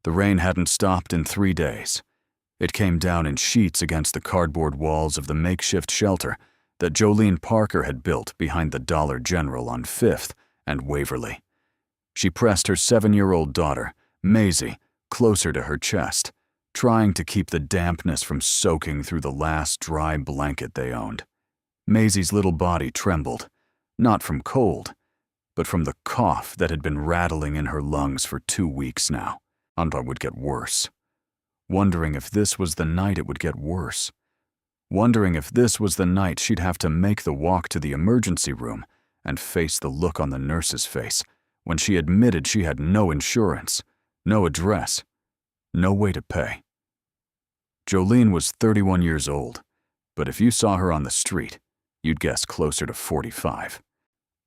The rain hadn't stopped in 3 days. It came down in sheets against the cardboard walls of the makeshift shelter that Jolene Parker had built behind the Dollar General on Fifth and Waverly. She pressed her 7-year-old daughter, Maisie, closer to her chest, trying to keep the dampness from soaking through the last dry blanket they owned. Maisie's little body trembled, not from cold, but from the cough that had been rattling in her lungs for 2 weeks now. And it would get worse. Wondering if this was the night it would get worse. Wondering if this was the night she'd have to make the walk to the emergency room and face the look on the nurse's face when she admitted she had no insurance, no address, no way to pay. Jolene was 31 years old, but if you saw her on the street, you'd guess closer to 45.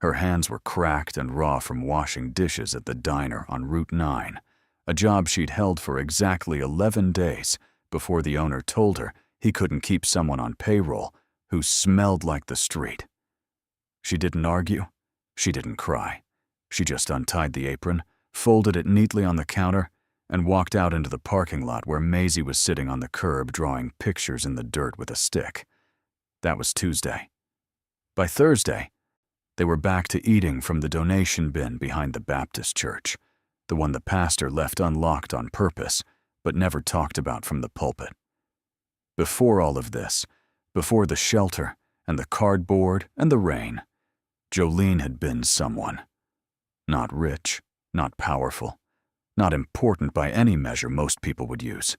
Her hands were cracked and raw from washing dishes at the diner on Route 9, a job she'd held for exactly 11 days before the owner told her he couldn't keep someone on payroll who smelled like the street. She didn't argue. She didn't cry. She just untied the apron, folded it neatly on the counter, and walked out into the parking lot where Maisie was sitting on the curb drawing pictures in the dirt with a stick. That was Tuesday. By Thursday, they were back to eating from the donation bin behind the Baptist church, the one the pastor left unlocked on purpose, but never talked about from the pulpit. Before all of this, before the shelter and the cardboard and the rain, Jolene had been someone. Not rich, not powerful, not important by any measure most people would use.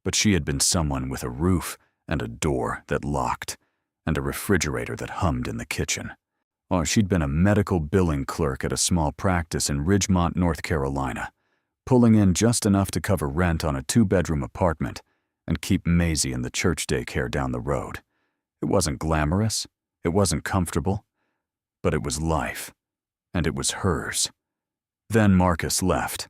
But she had been someone with a roof and a door that locked, and a refrigerator that hummed in the kitchen. Or she'd been a medical billing clerk at a small practice in Ridgemont, North Carolina, pulling in just enough to cover rent on a 2-bedroom apartment and keep Maisie in the church daycare down the road. It wasn't glamorous, it wasn't comfortable, but it was life, and it was hers. Then Marcus left.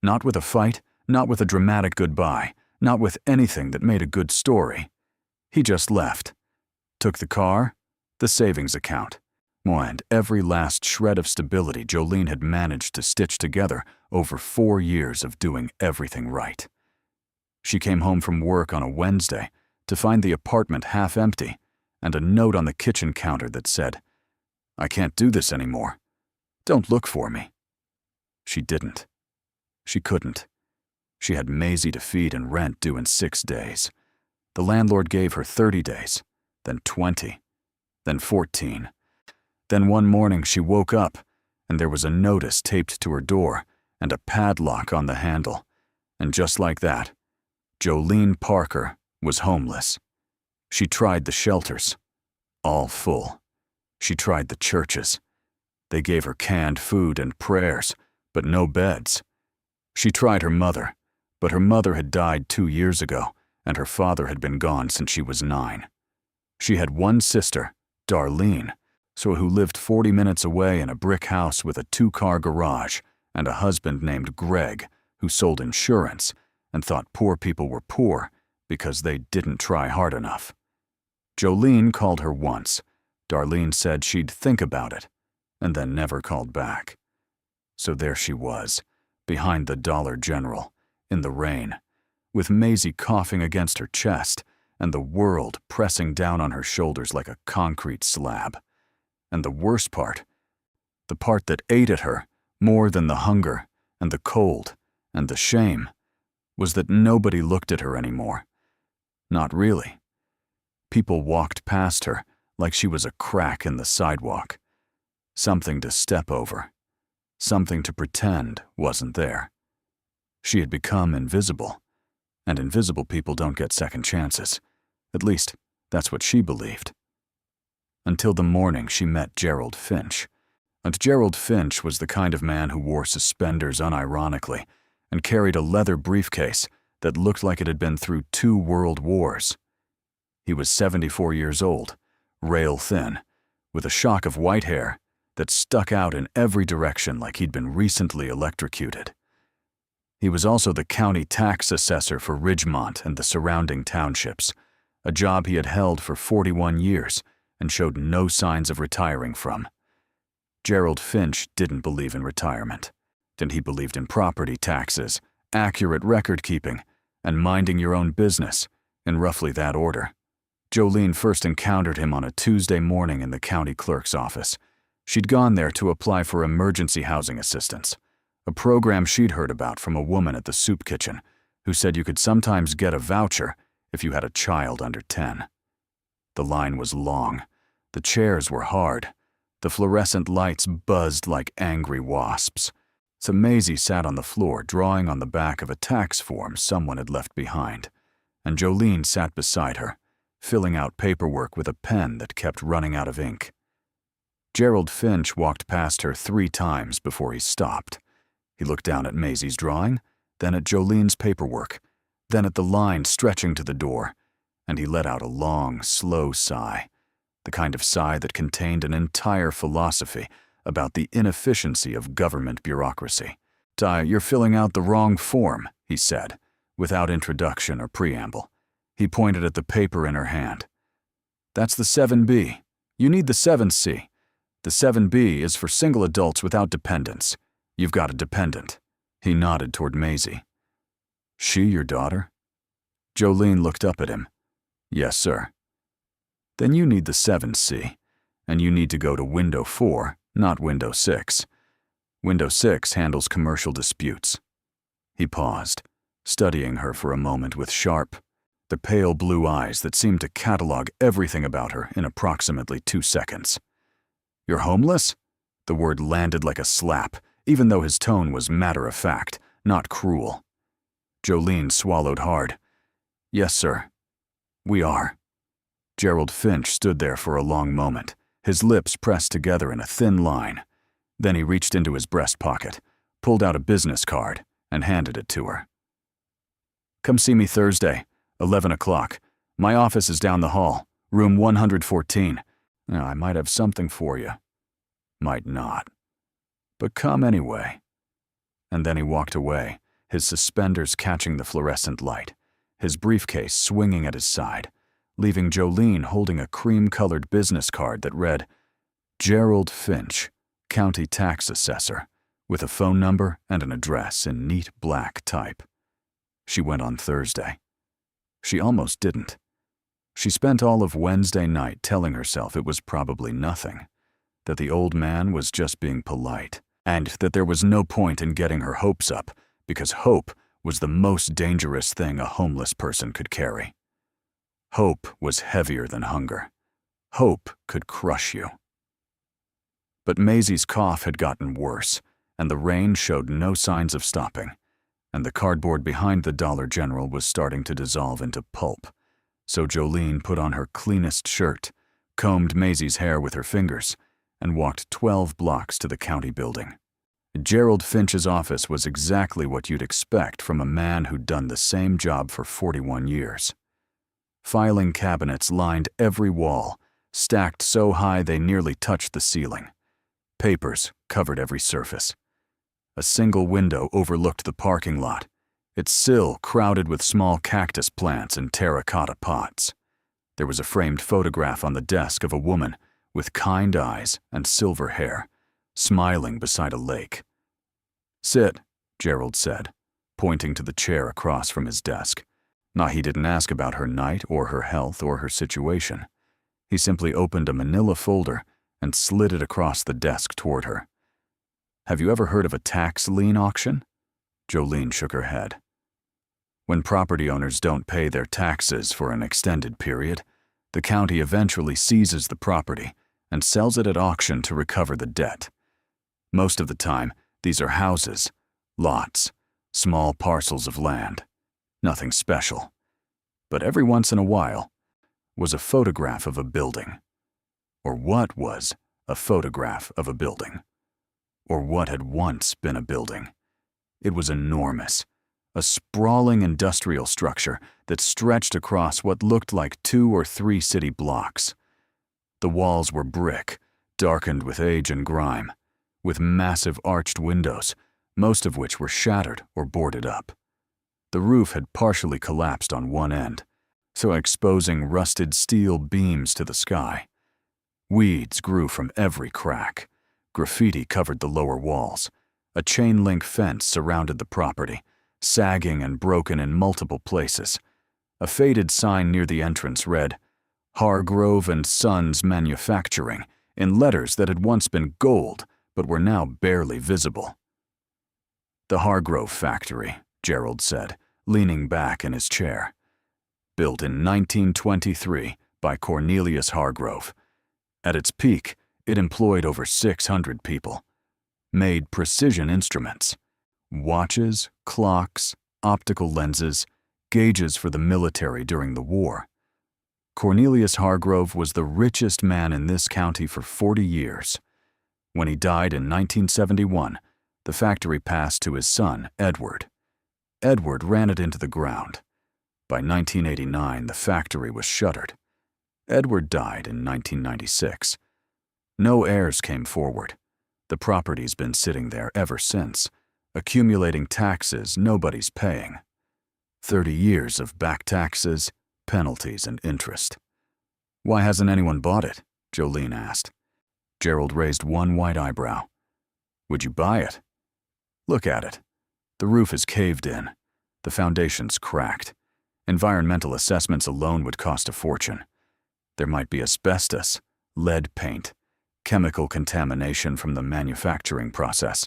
Not with a fight, not with a dramatic goodbye, not with anything that made a good story. He just left. Took the car, the savings account, and every last shred of stability Jolene had managed to stitch together over 4 years of doing everything right. She came home from work on a Wednesday to find the apartment half empty and a note on the kitchen counter that said, "I can't do this anymore. Don't look for me." She didn't. She couldn't. She had Maisie to feed and rent due in 6 days. The landlord gave her 30 days, then 20, then 14. Then one morning she woke up and there was a notice taped to her door and a padlock on the handle. And just like that, Jolene Parker was homeless. She tried the shelters, all full. She tried the churches. They gave her canned food and prayers, but no beds. She tried her mother, but her mother had died 2 years ago, and her father had been gone since she was 9. She had one sister, Darlene, who lived 40 minutes away in a brick house with a 2-car garage, and a husband named Greg, who sold insurance and thought poor people were poor because they didn't try hard enough. Jolene called her once. Darlene said she'd think about it, and then never called back. So there she was, behind the Dollar General, in the rain, with Maisie coughing against her chest and the world pressing down on her shoulders like a concrete slab. And the worst part, the part that ate at her more than the hunger and the cold and the shame, was that nobody looked at her anymore. Not really. People walked past her like she was a crack in the sidewalk, something to step over, something to pretend wasn't there. She had become invisible, and invisible people don't get second chances. At least, that's what she believed. Until the morning she met Gerald Finch. And Gerald Finch was the kind of man who wore suspenders unironically and carried a leather briefcase that looked like it had been through 2 world wars. He was 74 years old, rail thin, with a shock of white hair that stuck out in every direction like he'd been recently electrocuted. He was also the county tax assessor for Ridgemont and the surrounding townships, a job he had held for 41 years and showed no signs of retiring from. Gerald Finch didn't believe in retirement, and he believed in property taxes, accurate record-keeping, and minding your own business, in roughly that order. Jolene first encountered him on a Tuesday morning in the county clerk's office. She'd gone there to apply for emergency housing assistance, a program she'd heard about from a woman at the soup kitchen who said you could sometimes get a voucher if you had a child under 10. The line was long. The chairs were hard. The fluorescent lights buzzed like angry wasps. So Maisie sat on the floor drawing on the back of a tax form someone had left behind, and Jolene sat beside her, filling out paperwork with a pen that kept running out of ink. Gerald Finch walked past her 3 times before he stopped. He looked down at Maisie's drawing, then at Jolene's paperwork, then at the line stretching to the door, and he let out a long, slow sigh, the kind of sigh that contained an entire philosophy about the inefficiency of government bureaucracy. "You're filling out the wrong form," he said, without introduction or preamble. He pointed at the paper in her hand. "That's the 7B. You need the 7C. The 7B is for single adults without dependents. You've got a dependent." He nodded toward Maisie. "She your daughter?" Jolene looked up at him. "Yes, sir." "Then you need the 7C, and you need to go to Window 4, not Window 6. Window 6 handles commercial disputes." He paused, studying her for a moment with sharp, the pale blue eyes that seemed to catalog everything about her in approximately 2 seconds. "You're homeless?" The word landed like a slap, even though his tone was matter-of-fact, not cruel. Jolene swallowed hard. "Yes, sir. We are." Gerald Finch stood there for a long moment, his lips pressed together in a thin line. Then he reached into his breast pocket, pulled out a business card, and handed it to her. "Come see me Thursday, 11 o'clock. My office is down the hall, room 114. Now, I might have something for you. Might not. But come anyway." And then he walked away, his suspenders catching the fluorescent light, his briefcase swinging at his side, leaving Jolene holding a cream-colored business card that read, "Gerald Finch, County Tax Assessor," with a phone number and an address in neat black type. She went on Thursday. She almost didn't. She spent all of Wednesday night telling herself it was probably nothing, that the old man was just being polite, and that there was no point in getting her hopes up, because hope was the most dangerous thing a homeless person could carry. Hope was heavier than hunger. Hope could crush you. But Maisie's cough had gotten worse, and the rain showed no signs of stopping, and the cardboard behind the Dollar General was starting to dissolve into pulp. So Jolene put on her cleanest shirt, combed Maisie's hair with her fingers, and walked 12 blocks to the county building. Gerald Finch's office was exactly what you'd expect from a man who'd done the same job for 41 years. Filing cabinets lined every wall, stacked so high they nearly touched the ceiling. Papers covered every surface. A single window overlooked the parking lot, its sill crowded with small cactus plants in terracotta pots. There was a framed photograph on the desk of a woman with kind eyes and silver hair, smiling beside a lake. "Sit," Gerald said, pointing to the chair across from his desk. He didn't ask about her night or her health or her situation. He simply opened a manila folder and slid it across the desk toward her. "Have you ever heard of a tax lien auction?" Jolene shook her head. "When property owners don't pay their taxes for an extended period, the county eventually seizes the property and sells it at auction to recover the debt. Most of the time, these are houses, lots, small parcels of land. Nothing special. But every once in a while was a photograph of a building. Or what was a photograph of a building? Or what had once been a building. It was enormous, a sprawling industrial structure that stretched across what looked like 2 or 3 city blocks. The walls were brick, darkened with age and grime, with massive arched windows, most of which were shattered or boarded up. The roof had partially collapsed on one end, so exposing rusted steel beams to the sky. Weeds grew from every crack. Graffiti covered the lower walls. A chain-link fence surrounded the property, sagging and broken in multiple places. A faded sign near the entrance read, "Hargrove and Sons Manufacturing," in letters that had once been gold but were now barely visible. "The Hargrove factory," Gerald said, leaning back in his chair. "Built in 1923 by Cornelius Hargrove. At its peak, it employed over 600 people. Made precision instruments. Watches, clocks, optical lenses, gauges for the military during the war. Cornelius Hargrove was the richest man in this county for 40 years. When he died in 1971, the factory passed to his son, Edward. Edward ran it into the ground. By 1989, the factory was shuttered. Edward died in 1996. No heirs came forward. The property's been sitting there ever since, accumulating taxes nobody's paying. 30 years of back taxes, penalties, and interest. "Why hasn't anyone bought it?" Jolene asked. Gerald raised one white eyebrow. "Would you buy it? Look at it. The roof is caved in. The foundation's cracked. Environmental assessments alone would cost a fortune. There might be asbestos, lead paint, chemical contamination from the manufacturing process.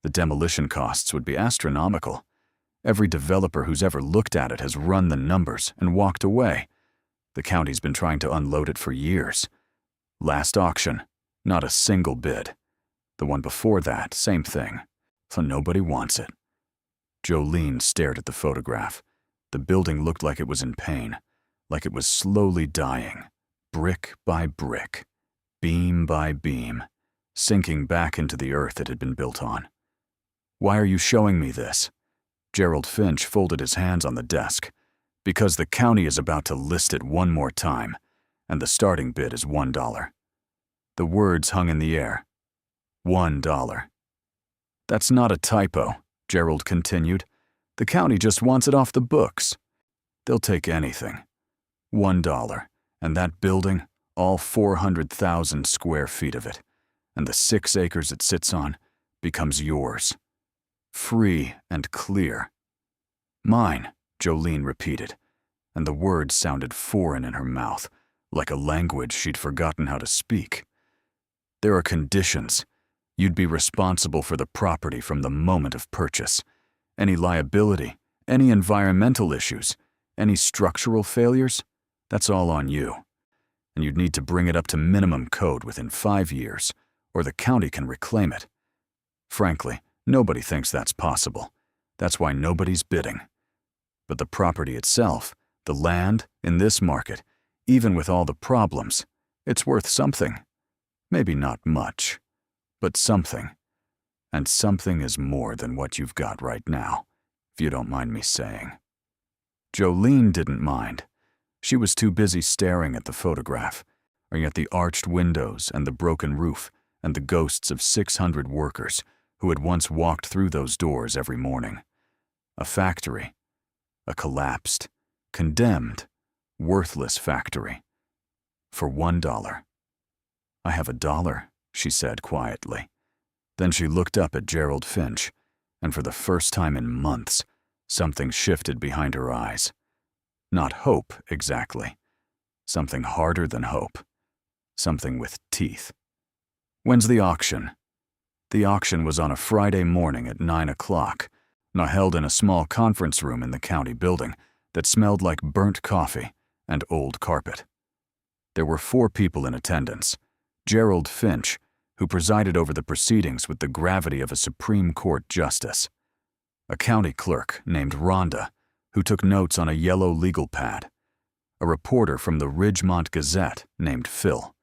The demolition costs would be astronomical. Every developer who's ever looked at it has run the numbers and walked away. The county's been trying to unload it for years. Last auction, not a single bid. The one before that, same thing. So nobody wants it." Jolene stared at the photograph. The building looked like it was in pain, like it was slowly dying, brick by brick, beam by beam, sinking back into the earth it had been built on. "Why are you showing me this?" Gerald Finch folded his hands on the desk. "Because the county is about to list it one more time, and the starting bid is $1. The words hung in the air. $1. "That's not a typo," Gerald continued. "The county just wants it off the books. They'll take anything. $1, and that building, all 400,000 square feet of it, and the 6 acres it sits on, becomes yours. Free and clear." "Mine," Jolene repeated, and the words sounded foreign in her mouth, like a language she'd forgotten how to speak. "There are conditions. You'd be responsible for the property from the moment of purchase. Any liability, any environmental issues, any structural failures, that's all on you. And you'd need to bring it up to minimum code within 5 years, or the county can reclaim it. Frankly, nobody thinks that's possible. That's why nobody's bidding. But the property itself, the land, in this market, even with all the problems, it's worth something. Maybe not much, but something. And something is more than what you've got right now, if you don't mind me saying." Jolene didn't mind. She was too busy staring at the photograph, or at the arched windows and the broken roof and the ghosts of 600 workers who had once walked through those doors every morning. A factory. A collapsed, condemned, worthless factory. For $1. "I have $1, she said quietly. Then she looked up at Gerald Finch, and for the first time in months, something shifted behind her eyes. Not hope, exactly. Something harder than hope. Something with teeth. "When's the auction?" The auction was on a Friday morning at 9 o'clock, held in a small conference room in the county building that smelled like burnt coffee and old carpet. There were 4 people in attendance. Gerald Finch, who presided over the proceedings with the gravity of a Supreme Court justice. A county clerk named Rhonda, who took notes on a yellow legal pad. A reporter from the Ridgemont Gazette named Phil,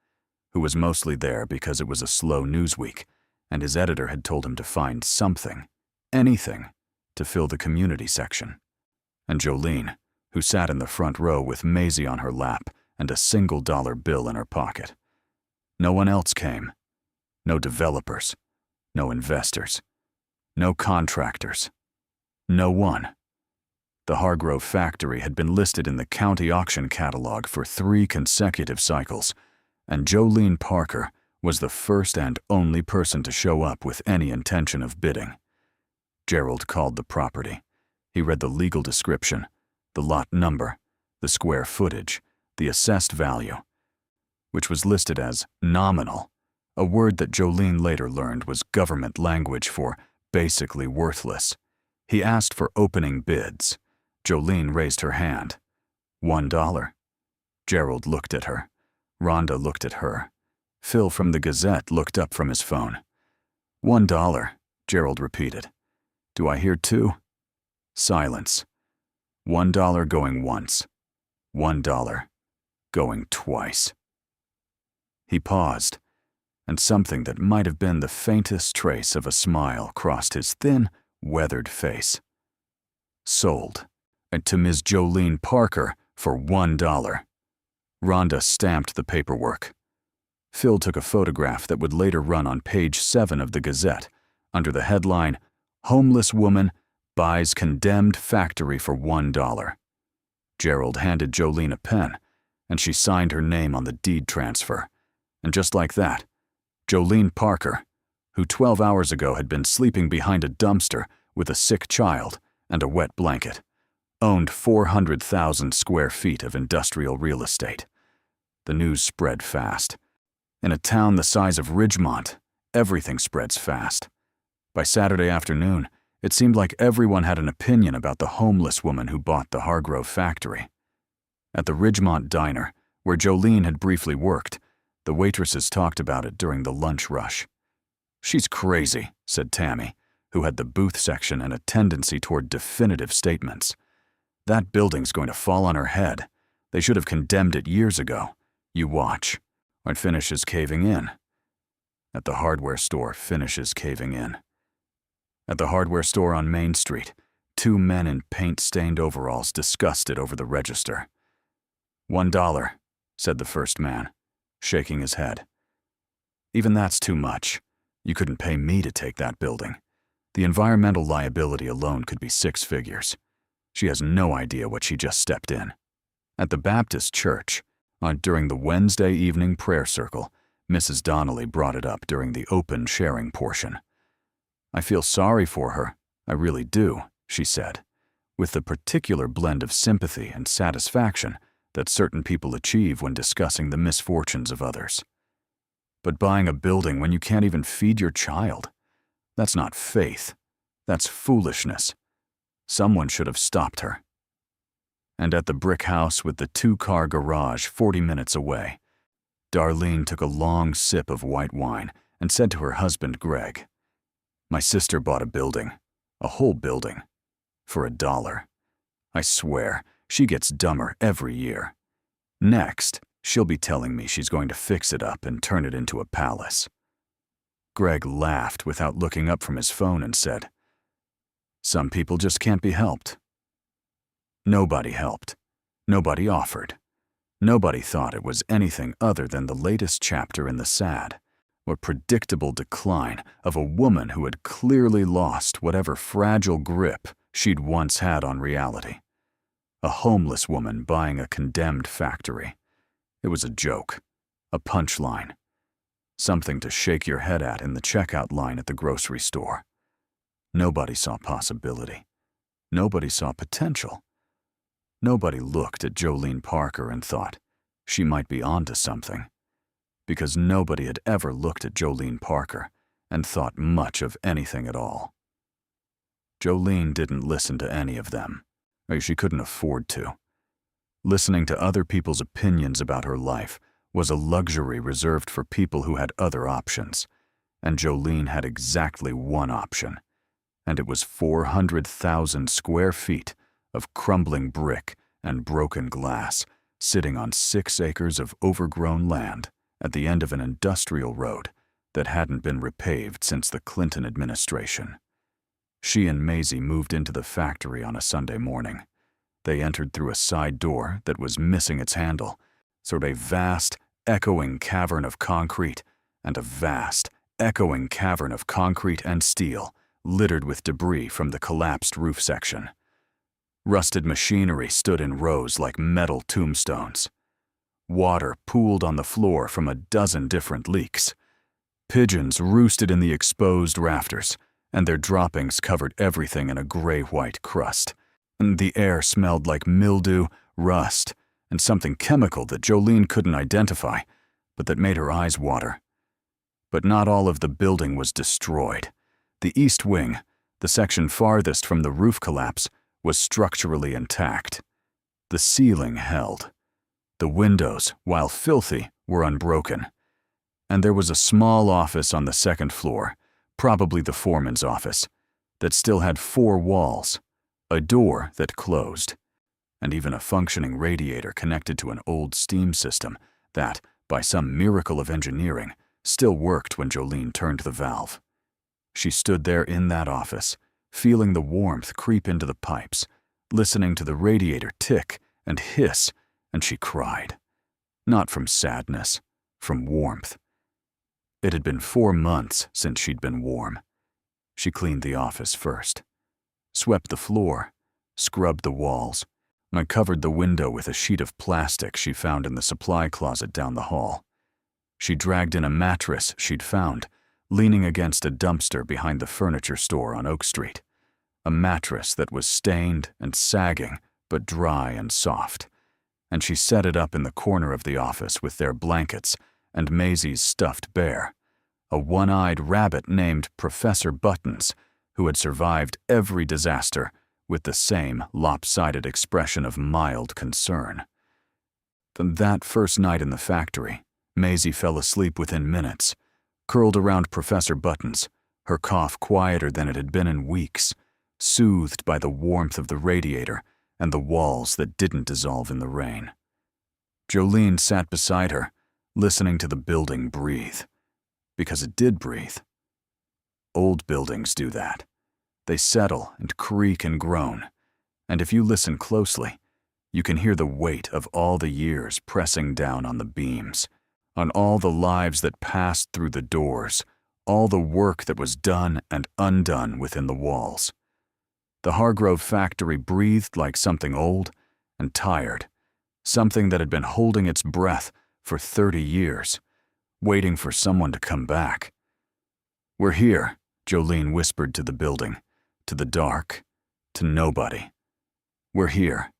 who was mostly there because it was a slow news week, and his editor had told him to find something, anything, to fill the community section. And Jolene, who sat in the front row with Maisie on her lap and a single dollar bill in her pocket. No one else came. No developers. No investors. No contractors. No one. The Hargrove factory had been listed in the county auction catalog for 3 consecutive cycles, and Jolene Parker was the first and only person to show up with any intention of bidding. Gerald called the property. He read the legal description, the lot number, the square footage, the assessed value, which was listed as nominal, a word that Jolene later learned was government language for basically worthless. He asked for opening bids. Jolene raised her hand. $1. Gerald looked at her. Rhonda looked at her. Phil from the Gazette looked up from his phone. $1, Gerald repeated. Do I hear two? Silence. $1 going once. $1 going twice. He paused, and something that might have been the faintest trace of a smile crossed his thin, weathered face. Sold, and to Ms. Jolene Parker for $1. Rhonda stamped the paperwork. Phil took a photograph that would later run on page 7 of the Gazette, under the headline, Homeless Woman Buys Condemned Factory for $1. Gerald handed Jolene a pen, and she signed her name on the deed transfer. And just like that, Jolene Parker, who 12 hours ago had been sleeping behind a dumpster with a sick child and a wet blanket, owned 400,000 square feet of industrial real estate. The news spread fast. In a town the size of Ridgemont, everything spreads fast. By Saturday afternoon, it seemed like everyone had an opinion about the homeless woman who bought the Hargrove factory. At the Ridgemont diner, where Jolene had briefly worked, the waitresses talked about it during the lunch rush. She's crazy, said Tammy, who had the booth section and a tendency toward definitive statements. That building's going to fall on her head. They should have condemned it years ago. You watch. It finishes caving in. At the hardware store, finishes caving in. At the hardware store on Main Street, 2 men in paint-stained overalls discussed it over the register. $1, said the first man, shaking his head. Even that's too much. You couldn't pay me to take that building. The environmental liability alone could be 6 figures. She has no idea what she just stepped in. At the Baptist church, during the Wednesday evening prayer circle, Mrs. Donnelly brought it up during the open sharing portion. I feel sorry for her, I really do, she said, with the particular blend of sympathy and satisfaction that certain people achieve when discussing the misfortunes of others. But buying a building when you can't even feed your child, that's not faith, that's foolishness. Someone should have stopped her. And at the brick house with the 2-car garage 40 minutes away, Darlene took a long sip of white wine and said to her husband, Greg, my sister bought a building, a whole building, for $1. I swear, she gets dumber every year. Next, she'll be telling me she's going to fix it up and turn it into a palace. Greg laughed without looking up from his phone and said, some people just can't be helped. Nobody helped. Nobody offered. Nobody thought it was anything other than the latest chapter in the sad or predictable decline of a woman who had clearly lost whatever fragile grip she'd once had on reality. A homeless woman buying a condemned factory. It was a joke, a punchline, something to shake your head at in the checkout line at the grocery store. Nobody saw possibility. Nobody saw potential. Nobody looked at Jolene Parker and thought she might be onto something, because nobody had ever looked at Jolene Parker and thought much of anything at all. Jolene didn't listen to any of them, or she couldn't afford to. Listening to other people's opinions about her life was a luxury reserved for people who had other options, and Jolene had exactly one option, and it was 400,000 square feet of crumbling brick and broken glass sitting on 6 acres of overgrown land at the end of an industrial road that hadn't been repaved since the Clinton administration. She and Maisie moved into the factory on a Sunday morning. They entered through a side door that was missing its handle, sort of a vast, echoing cavern of concrete, and a vast, echoing cavern of concrete and steel littered with debris from the collapsed roof section. Rusted machinery stood in rows like metal tombstones. Water pooled on the floor from a dozen different leaks. Pigeons roosted in the exposed rafters, and their droppings covered everything in a gray-white crust, And the air smelled like mildew, rust, and something chemical that Jolene couldn't identify, but that made her eyes water. But not all of the building was destroyed. The east wing, the section farthest from the roof collapse, was structurally intact. The ceiling held. The windows, while filthy, were unbroken. And there was a small office on the second floor, probably the foreman's office, that still had 4 walls, a door that closed, and even a functioning radiator connected to an old steam system that, by some miracle of engineering, still worked when Jolene turned the valve. She stood there in that office, feeling the warmth creep into the pipes, listening to the radiator tick and hiss, and she cried. Not from sadness, from warmth. It had been 4 months since she'd been warm. She cleaned the office first, swept the floor, scrubbed the walls, and covered the window with a sheet of plastic she found in the supply closet down the hall. She dragged in a mattress she'd found, leaning against a dumpster behind the furniture store on Oak Street. A mattress that was stained and sagging, but dry and soft. And she set it up in the corner of the office with their blankets and Maisie's stuffed bear, a one-eyed rabbit named Professor Buttons, who had survived every disaster with the same lopsided expression of mild concern. That first night in the factory, Maisie fell asleep within minutes, curled around Professor Buttons, her cough quieter than it had been in weeks, soothed by the warmth of the radiator and the walls that didn't dissolve in the rain. Jolene sat beside her, listening to the building breathe, because it did breathe. Old buildings do that. They settle and creak and groan, and if you listen closely, you can hear the weight of all the years pressing down on the beams, on all the lives that passed through the doors, all the work that was done and undone within the walls. The Hargrove factory breathed like something old and tired, something that had been holding its breath for 30 years, waiting for someone to come back. "We're here," Jolene whispered to the building, to the dark, to nobody. "We're here."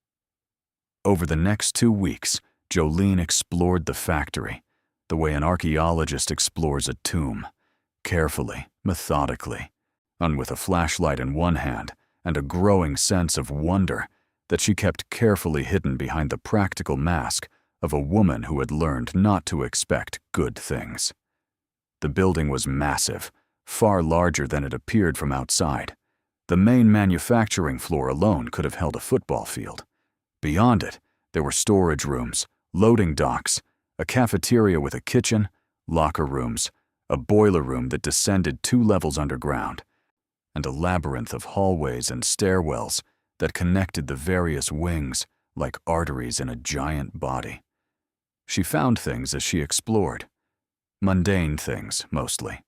Over the next 2 weeks, Jolene explored the factory, the way an archaeologist explores a tomb, carefully, methodically, and with a flashlight in one hand and a growing sense of wonder that she kept carefully hidden behind the practical mask of a woman who had learned not to expect good things. The building was massive, far larger than it appeared from outside. The main manufacturing floor alone could have held a football field. Beyond it, there were storage rooms, loading docks, a cafeteria with a kitchen, locker rooms, a boiler room that descended 2 levels underground, and a labyrinth of hallways and stairwells that connected the various wings like arteries in a giant body. She found things as she explored. Mundane things, mostly.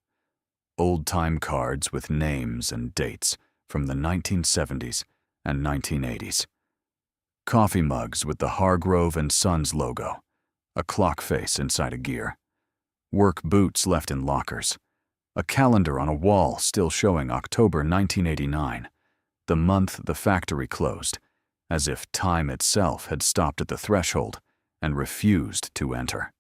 Old-time cards with names and dates from the 1970s and 1980s. Coffee mugs with the Hargrove and Sons logo, a clock face inside a gear. Work boots left in lockers. A calendar on a wall still showing October 1989, the month the factory closed, as if time itself had stopped at the threshold and refused to enter.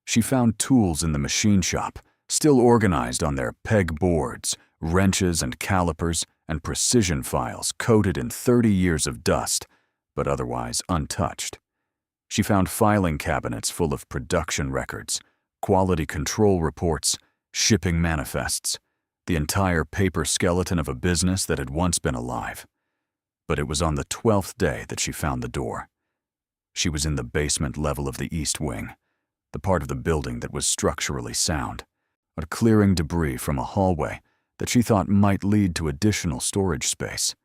She found tools in the machine shop, still organized on their peg boards, wrenches and calipers, and precision files coated in 30 years of dust, but otherwise untouched. She found filing cabinets full of production records, quality control reports, shipping manifests, the entire paper skeleton of a business that had once been alive. But it was on the 12th day that she found the door. She was in the basement level of the east wing, the part of the building that was structurally sound, but clearing debris from a hallway that she thought might lead to additional storage space.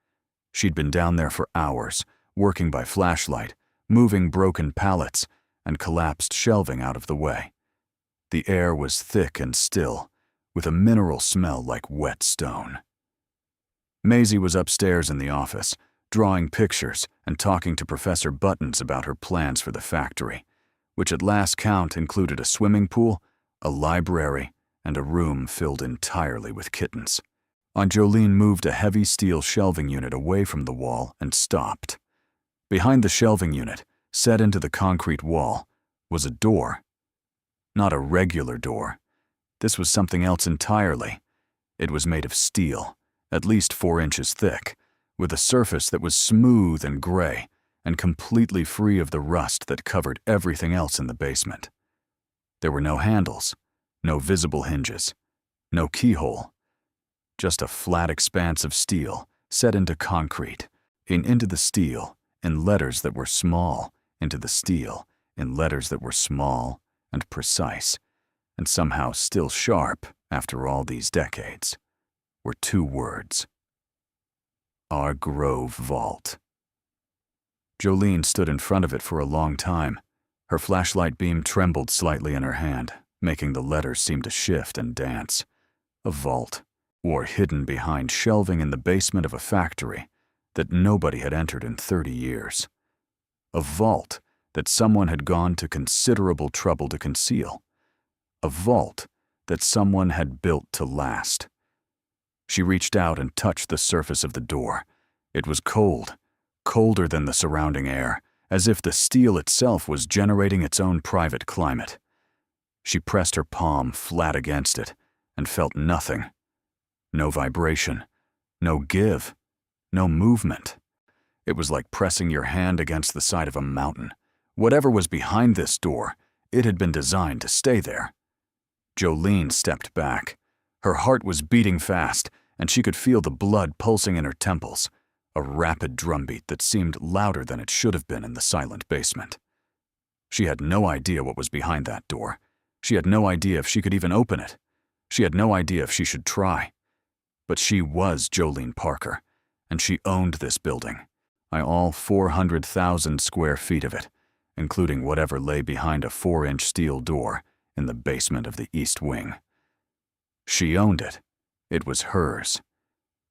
She'd been down there for hours, working by flashlight, moving broken pallets, and collapsed shelving out of the way. The air was thick and still, with a mineral smell like wet stone. Maisie was upstairs in the office, drawing pictures and talking to Professor Buttons about her plans for the factory, which at last count included a swimming pool, a library, and a room filled entirely with kittens. Jolene moved a heavy steel shelving unit away from the wall and stopped. Behind the shelving unit, set into the concrete wall, was a door. Not a regular door. This was something else entirely. It was made of steel, at least 4 inches thick, with a surface that was smooth and gray and completely free of the rust that covered everything else in the basement. There were no handles, no visible hinges, no keyhole. Just a flat expanse of steel set into concrete, into the steel, in letters that were small, into the steel, in letters that were small and precise, and somehow still sharp after all these decades, were 2 words. Our Grove Vault. Jolene stood in front of it for a long time. Her flashlight beam trembled slightly in her hand, making the letters seem to shift and dance. A vault, or hidden behind shelving in the basement of a factory that nobody had entered in 30 years. A vault that someone had gone to considerable trouble to conceal. A vault that someone had built to last. She reached out and touched the surface of the door. It was cold, colder than the surrounding air, as if the steel itself was generating its own private climate. She pressed her palm flat against it and felt nothing. No vibration, no give, no movement. It was like pressing your hand against the side of a mountain. Whatever was behind this door, it had been designed to stay there. Jolene stepped back. Her heart was beating fast, and she could feel the blood pulsing in her temples, a rapid drumbeat that seemed louder than it should have been in the silent basement. She had no idea what was behind that door. She had no idea if she could even open it. She had no idea if she should try. But she was Jolene Parker, and she owned this building, all 400,000 square feet of it, including whatever lay behind a 4-inch steel door in the basement of the East Wing. She owned it. It was hers.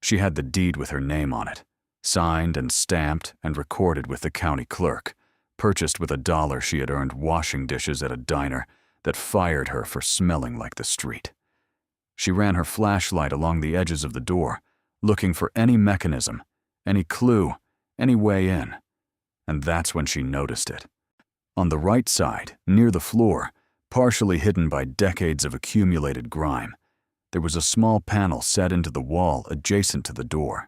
She had the deed with her name on it, signed and stamped and recorded with the county clerk, purchased with $1 she had earned washing dishes at a diner that fired her for smelling like the street. She ran her flashlight along the edges of the door, looking for any mechanism, any clue, any way in. And that's when she noticed it. On the right side, near the floor, partially hidden by decades of accumulated grime, there was a small panel set into the wall adjacent to the door.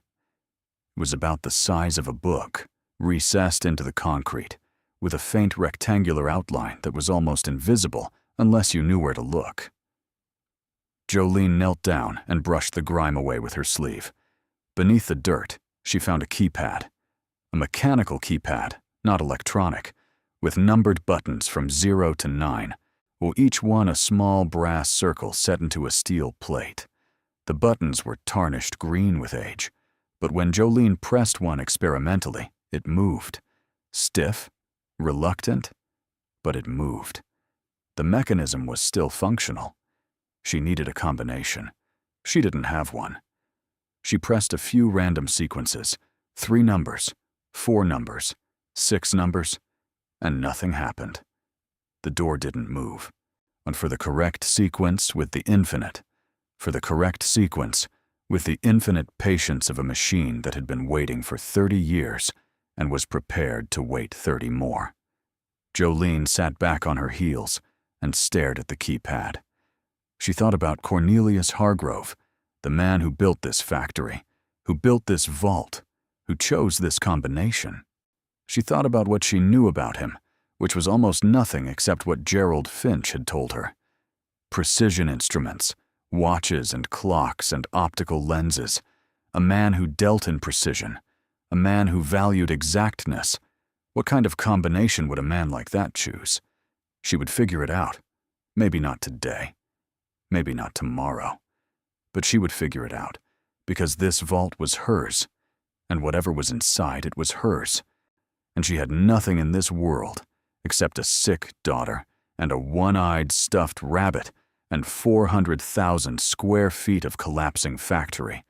It was about the size of a book, recessed into the concrete, with a faint rectangular outline that was almost invisible unless you knew where to look. Jolene knelt down and brushed the grime away with her sleeve. Beneath the dirt, she found a keypad. A mechanical keypad, not electronic, with numbered buttons from 0 to 9, each one a small brass circle set into a steel plate. The buttons were tarnished green with age, but when Jolene pressed one experimentally, it moved. Stiff, reluctant, but it moved. The mechanism was still functional. She needed a combination. She didn't have one. She pressed a few random sequences, 3 numbers, 4 numbers, 6 numbers, and nothing happened. The door didn't move. And for the correct sequence with the infinite, for the correct sequence with the infinite patience of a machine that had been waiting for 30 years and was prepared to wait 30 more. Jolene sat back on her heels and stared at the keypad. She thought about Cornelius Hargrove, the man who built this factory, who built this vault, who chose this combination. She thought about what she knew about him, which was almost nothing except what Gerald Finch had told her. Precision instruments, watches and clocks and optical lenses, a man who dealt in precision, a man who valued exactness. What kind of combination would a man like that choose? She would figure it out. Maybe not today. Maybe not tomorrow. But she would figure it out, because this vault was hers, and whatever was inside it was hers. And she had nothing in this world except a sick daughter and a one-eyed stuffed rabbit and 400,000 square feet of collapsing factory,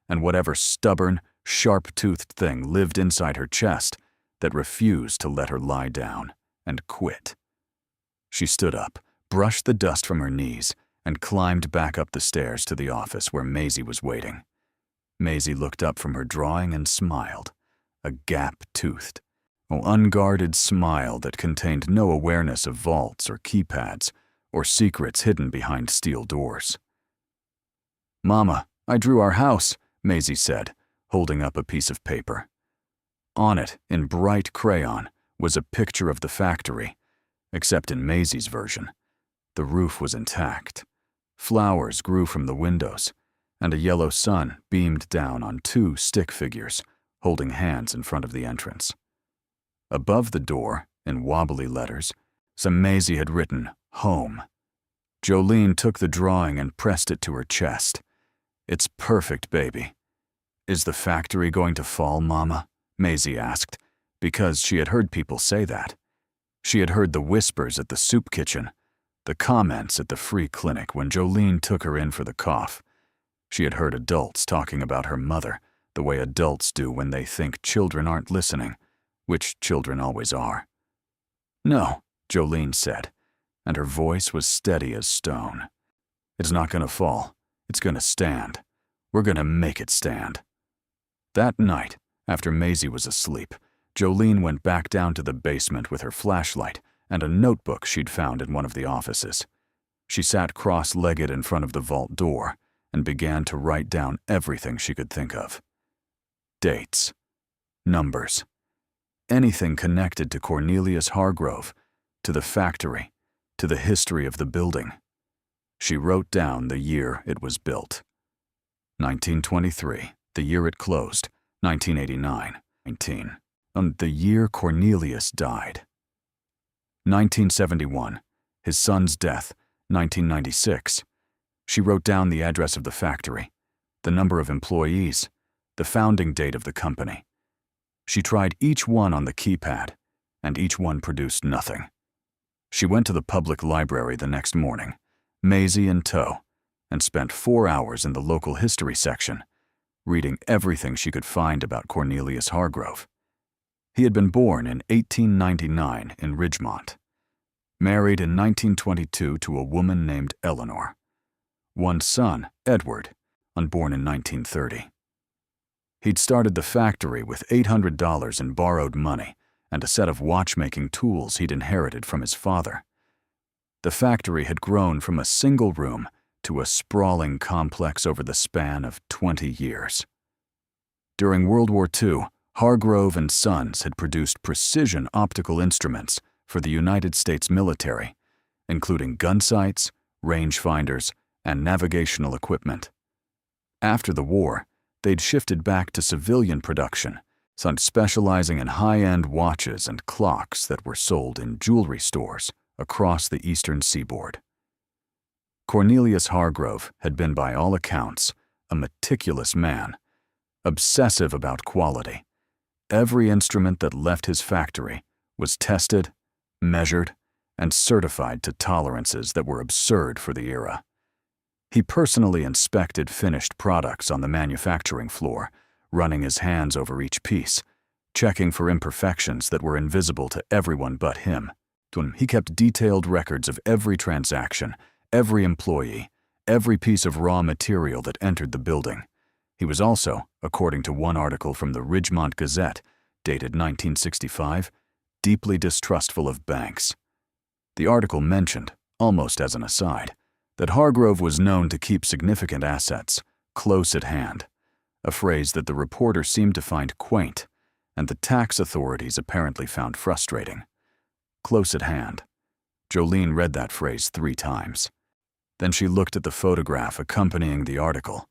and whatever stubborn, sharp-toothed thing lived inside her chest that refused to let her lie down and quit. She stood up, brushed the dust from her knees, and climbed back up the stairs to the office where Maisie was waiting. Maisie looked up from her drawing and smiled, a gap-toothed, unguarded smile that contained no awareness of vaults or keypads or secrets hidden behind steel doors. "Mama, I drew our house," Maisie said, holding up a piece of paper. On it, in bright crayon, was a picture of the factory, except in Maisie's version. The roof was intact. Flowers grew from the windows, and a yellow sun beamed down on two stick figures holding hands in front of the entrance. Above the door, in wobbly letters, some Maisie had written, "Home." Jolene took the drawing and pressed it to her chest. "It's perfect, baby." "Is the factory going to fall, Mama?" Maisie asked, because she had heard people say that. She had heard the whispers at the soup kitchen, the comments at the free clinic when Jolene took her in for the cough. She had heard adults talking about her mother the way adults do when they think children aren't listening, which children always are. "No," Jolene said, and her voice was steady as stone. "It's not going to fall. It's going to stand. We're going to make it stand." That night, after Maisie was asleep, Jolene went back down to the basement with her flashlight and a notebook she'd found in one of the offices. She sat cross-legged in front of the vault door and began to write down everything she could think of. Dates, numbers, anything connected to Cornelius Hargrove, to the factory, to the history of the building. She wrote down the year it was built. 1923, the year it closed. 1989, the year Cornelius died. 1971, his son's death. 1996. She wrote down the address of the factory, the number of employees, the founding date of the company. She tried each one on the keypad, and each one produced nothing. She went to the public library the next morning, Maisie in tow, and spent 4 hours in the local history section, reading everything she could find about Cornelius Hargrove. He had been born in 1899 in Ridgemont, married in 1922 to a woman named Eleanor. One son, Edward, unborn in 1930. He'd started the factory with $800 in borrowed money and a set of watchmaking tools he'd inherited from his father. The factory had grown from a single room to a sprawling complex over the span of 20 years. During World War II, Hargrove and Sons had produced precision optical instruments for the United States military, including gun sights, rangefinders, and navigational equipment. After the war, they'd shifted back to civilian production, specializing in high-end watches and clocks that were sold in jewelry stores across the eastern seaboard. Cornelius Hargrove had been, by all accounts, a meticulous man, obsessive about quality. Every instrument that left his factory was tested, measured, and certified to tolerances that were absurd for the era. He personally inspected finished products on the manufacturing floor, running his hands over each piece, checking for imperfections that were invisible to everyone but him. He kept detailed records of every transaction, every employee, every piece of raw material that entered the building. He was also, according to one article from the Ridgemont Gazette, dated 1965, deeply distrustful of banks. The article mentioned, almost as an aside, that Hargrove was known to keep significant assets close at hand, a phrase that the reporter seemed to find quaint and the tax authorities apparently found frustrating. Close at hand. Jolene read that phrase 3 times. Then she looked at the photograph accompanying the article,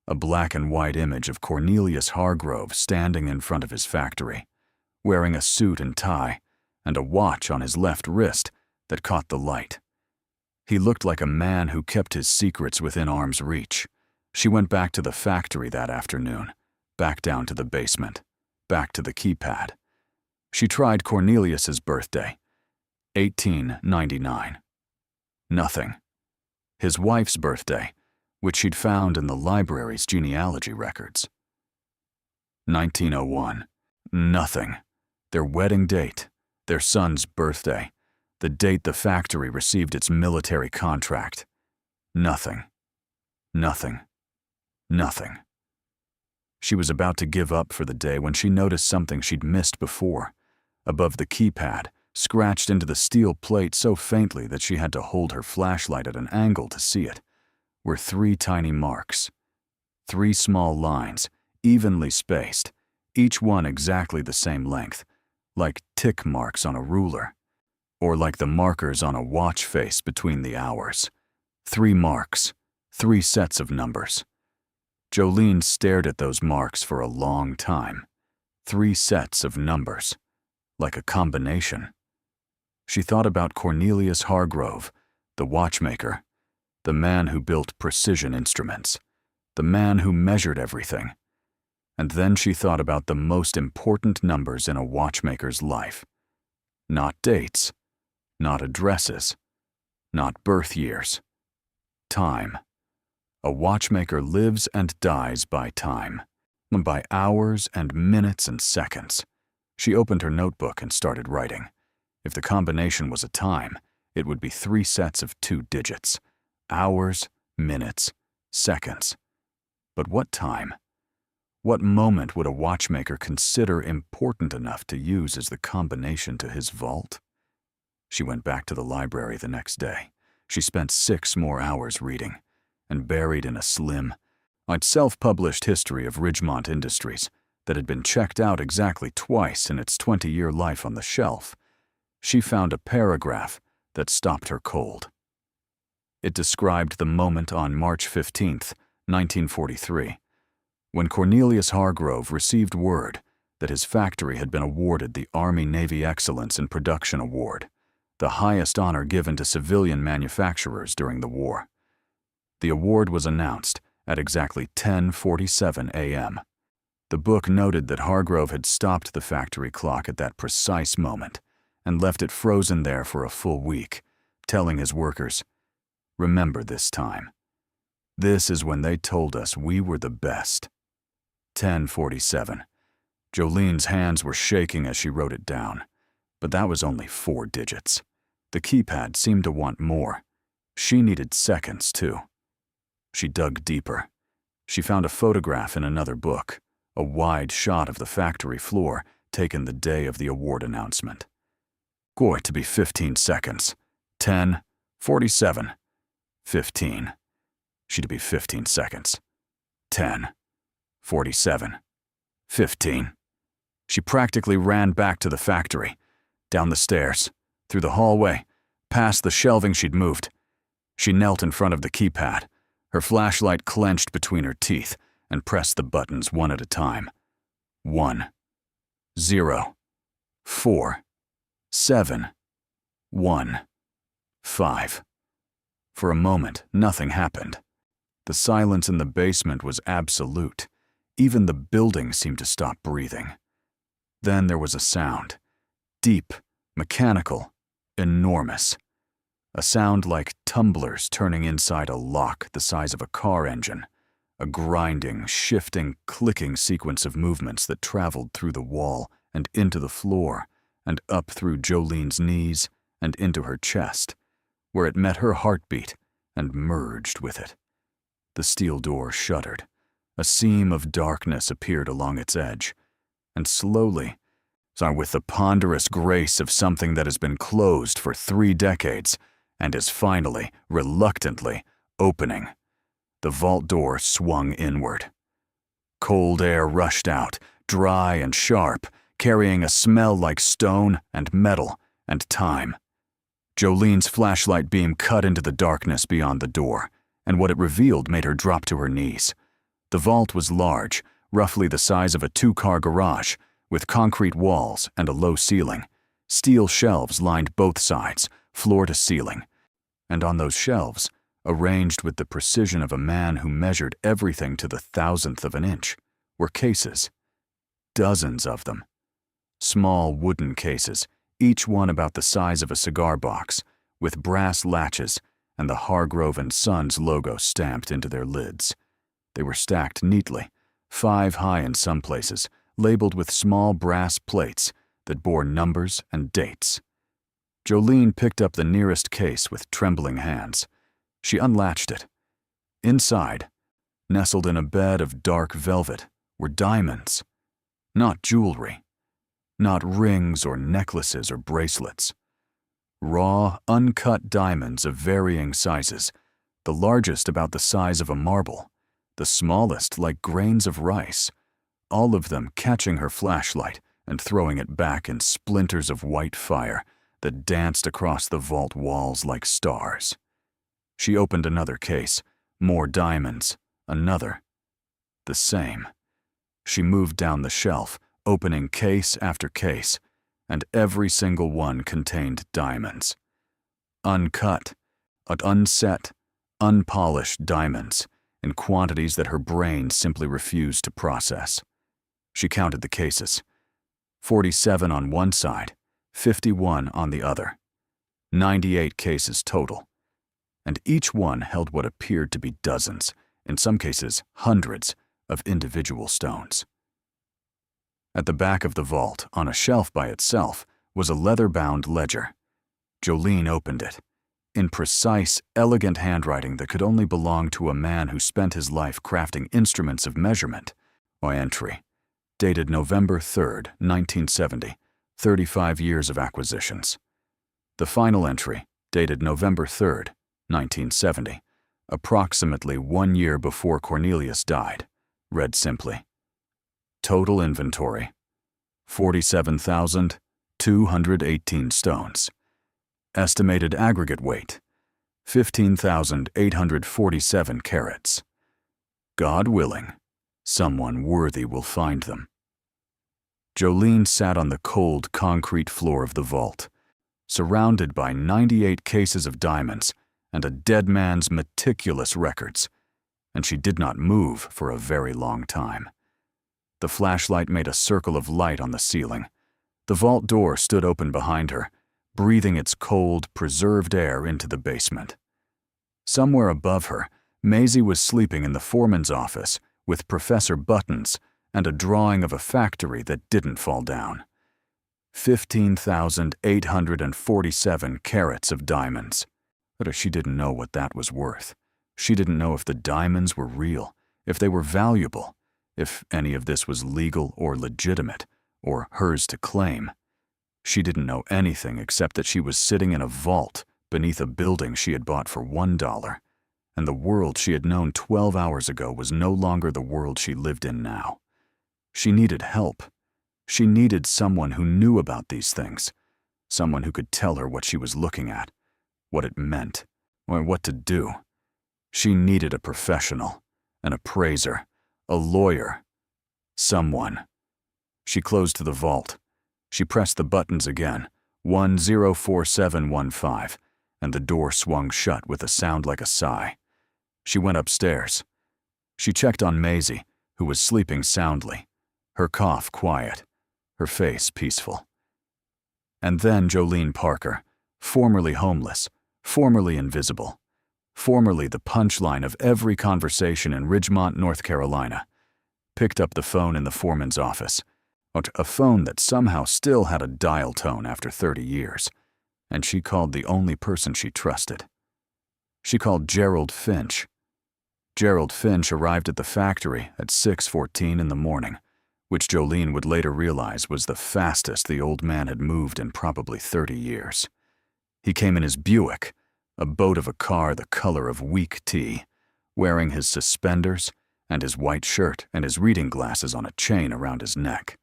a black and white image of Cornelius Hargrove standing in front of his factory, wearing a suit and tie and a watch on his left wrist that caught the light. He looked like a man who kept his secrets within arm's reach. She went back to the factory that afternoon, back down to the basement, back to the keypad. She tried Cornelius's birthday, 1899. Nothing. His wife's birthday, which she'd found in the library's genealogy records. 1901. Nothing. Their wedding date, their son's birthday, the date the factory received its military contract. Nothing. Nothing. Nothing. She was about to give up for the day when she noticed something she'd missed before. Above the keypad, scratched into the steel plate so faintly that she had to hold her flashlight at an angle to see it, were 3 tiny marks. 3 small lines, evenly spaced, each one exactly the same length, like tick marks on a ruler, or like the markers on a watch face between the hours. 3 marks, 3 sets of numbers. Jolene stared at those marks for a long time. 3 sets of numbers, like a combination. She thought about Cornelius Hargrove, the watchmaker, the man who built precision instruments, the man who measured everything. And then she thought about the most important numbers in a watchmaker's life. Not dates, not addresses, not birth years. Time. A watchmaker lives and dies by time, by hours and minutes and seconds. She opened her notebook and started writing. If the combination was a time, it would be 3 sets of 2 digits. Hours, minutes, seconds. But what time? What moment would a watchmaker consider important enough to use as the combination to his vault? She went back to the library the next day. She spent 6 more hours reading, and buried in a slim, self-published history of Ridgemont Industries that had been checked out exactly twice in its 20-year life on the shelf, she found a paragraph that stopped her cold. It described the moment on March 15th, 1943, when Cornelius Hargrove received word that his factory had been awarded the Army-Navy Excellence in Production Award, the highest honor given to civilian manufacturers during the war. The award was announced at exactly 10:47 a.m. The book noted that Hargrove had stopped the factory clock at that precise moment and left it frozen there for a full week, telling his workers, "Remember this time. This is when they told us we were the best." 10:47. Jolene's hands were shaking as she wrote it down, but that was only 4 digits. The keypad seemed to want more. She needed seconds, too. She dug deeper. She found a photograph in another book, a wide shot of the factory floor taken the day of the award announcement. Going to be 15 seconds. 10:47. 15. She'd be 15 seconds. 10:47. 15. She practically ran back to the factory, down the stairs, through the hallway, past the shelving she'd moved. She knelt in front of the keypad, her flashlight clenched between her teeth, and pressed the buttons one at a time. 1, 0, 4, 7, 1, 5. For a moment, nothing happened. The silence in the basement was absolute. Even the building seemed to stop breathing. Then there was a sound. Deep, mechanical, enormous. A sound like tumblers turning inside a lock the size of a car engine. A grinding, shifting, clicking sequence of movements that traveled through the wall and into the floor and up through Jolene's knees and into her chest, where it met her heartbeat and merged with it. The steel door shuddered. A seam of darkness appeared along its edge, and slowly, with the ponderous grace of something that has been closed for 3 decades and is finally, reluctantly, opening, the vault door swung inward. Cold air rushed out, dry and sharp, carrying a smell like stone and metal and time. Jolene's flashlight beam cut into the darkness beyond the door, and what it revealed made her drop to her knees. The vault was large, roughly the size of a 2-car garage, with concrete walls and a low ceiling. Steel shelves lined both sides, floor to ceiling. And on those shelves, arranged with the precision of a man who measured everything to the 1,000th of an inch, were cases. Dozens of them. Small wooden cases, each one about the size of a cigar box, with brass latches and the Hargrove & Sons logo stamped into their lids. They were stacked neatly, 5 high in some places, labeled with small brass plates that bore numbers and dates. Jolene picked up the nearest case with trembling hands. She unlatched it. Inside, nestled in a bed of dark velvet, were diamonds, not jewelry, not rings or necklaces or bracelets. Raw, uncut diamonds of varying sizes, the largest about the size of a marble, the smallest like grains of rice, all of them catching her flashlight and throwing it back in splinters of white fire that danced across the vault walls like stars. She opened another case, more diamonds, another. The same. She moved down the shelf, opening case after case, and every single one contained diamonds. Uncut, unset, unpolished diamonds in quantities that her brain simply refused to process. She counted the cases. 47 on one side, 51 on the other. 98 cases total. And each one held what appeared to be dozens, in some cases hundreds, of individual stones. At the back of the vault, on a shelf by itself, was a leather-bound ledger. Jolene opened it. In precise, elegant handwriting that could only belong to a man who spent his life crafting instruments of measurement, or entry, dated November 3rd, 1970, 35 years of acquisitions. The final entry, dated November 3rd, 1970, approximately 1 year before Cornelius died, read simply, total inventory, 47,218 stones. Estimated aggregate weight, 15,847 carats. God willing, someone worthy will find them. Jolene sat on the cold concrete floor of the vault, surrounded by 98 cases of diamonds and a dead man's meticulous records, and she did not move for a very long time. The flashlight made a circle of light on the ceiling. The vault door stood open behind her, breathing its cold, preserved air into the basement. Somewhere above her, Maisie was sleeping in the foreman's office with Professor Buttons and a drawing of a factory that didn't fall down. 15,847 carats of diamonds. But she didn't know what that was worth. She didn't know if the diamonds were real, if they were valuable, if any of this was legal or legitimate, or hers to claim. She didn't know anything except that she was sitting in a vault beneath a building she had bought for $1, and the world she had known 12 hours ago was no longer the world she lived in now. She needed help. She needed someone who knew about these things, someone who could tell her what she was looking at, what it meant, or what to do. She needed a professional, an appraiser, a lawyer, someone. She closed the vault. She pressed the buttons again, 104715, and the door swung shut with a sound like a sigh. She went upstairs. She checked on Maisie, who was sleeping soundly, her cough quiet, her face peaceful. And then Jolene Parker, formerly homeless, formerly invisible, formerly the punchline of every conversation in Ridgemont, North Carolina, picked up the phone in the foreman's office, a phone that somehow still had a dial tone after 30 years, and she called the only person she trusted. She called Gerald Finch. Gerald Finch arrived at the factory at 6:14 in the morning, which Jolene would later realize was the fastest the old man had moved in probably 30 years. He came in his Buick, a boat of a car the color of weak tea, wearing his suspenders and his white shirt and his reading glasses on a chain around his neck.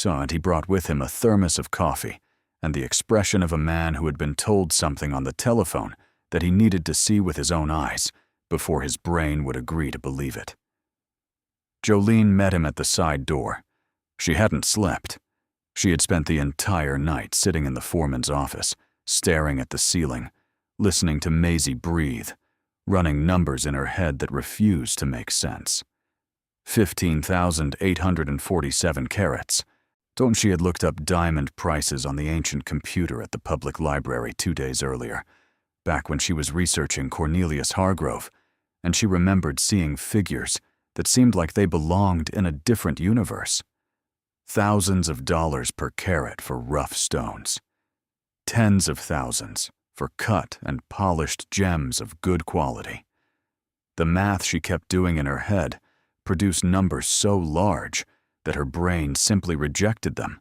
And he brought with him a thermos of coffee and the expression of a man who had been told something on the telephone that he needed to see with his own eyes before his brain would agree to believe it. Jolene met him at the side door. She hadn't slept. She had spent the entire night sitting in the foreman's office, staring at the ceiling, listening to Maisie breathe, running numbers in her head that refused to make sense. 15,847 carats. She had looked up diamond prices on the ancient computer at the public library 2 days earlier, back when she was researching Cornelius Hargrove, and she remembered seeing figures that seemed like they belonged in a different universe. Thousands of dollars per carat for rough stones. Tens of thousands for cut and polished gems of good quality. The math she kept doing in her head produce numbers so large that her brain simply rejected them,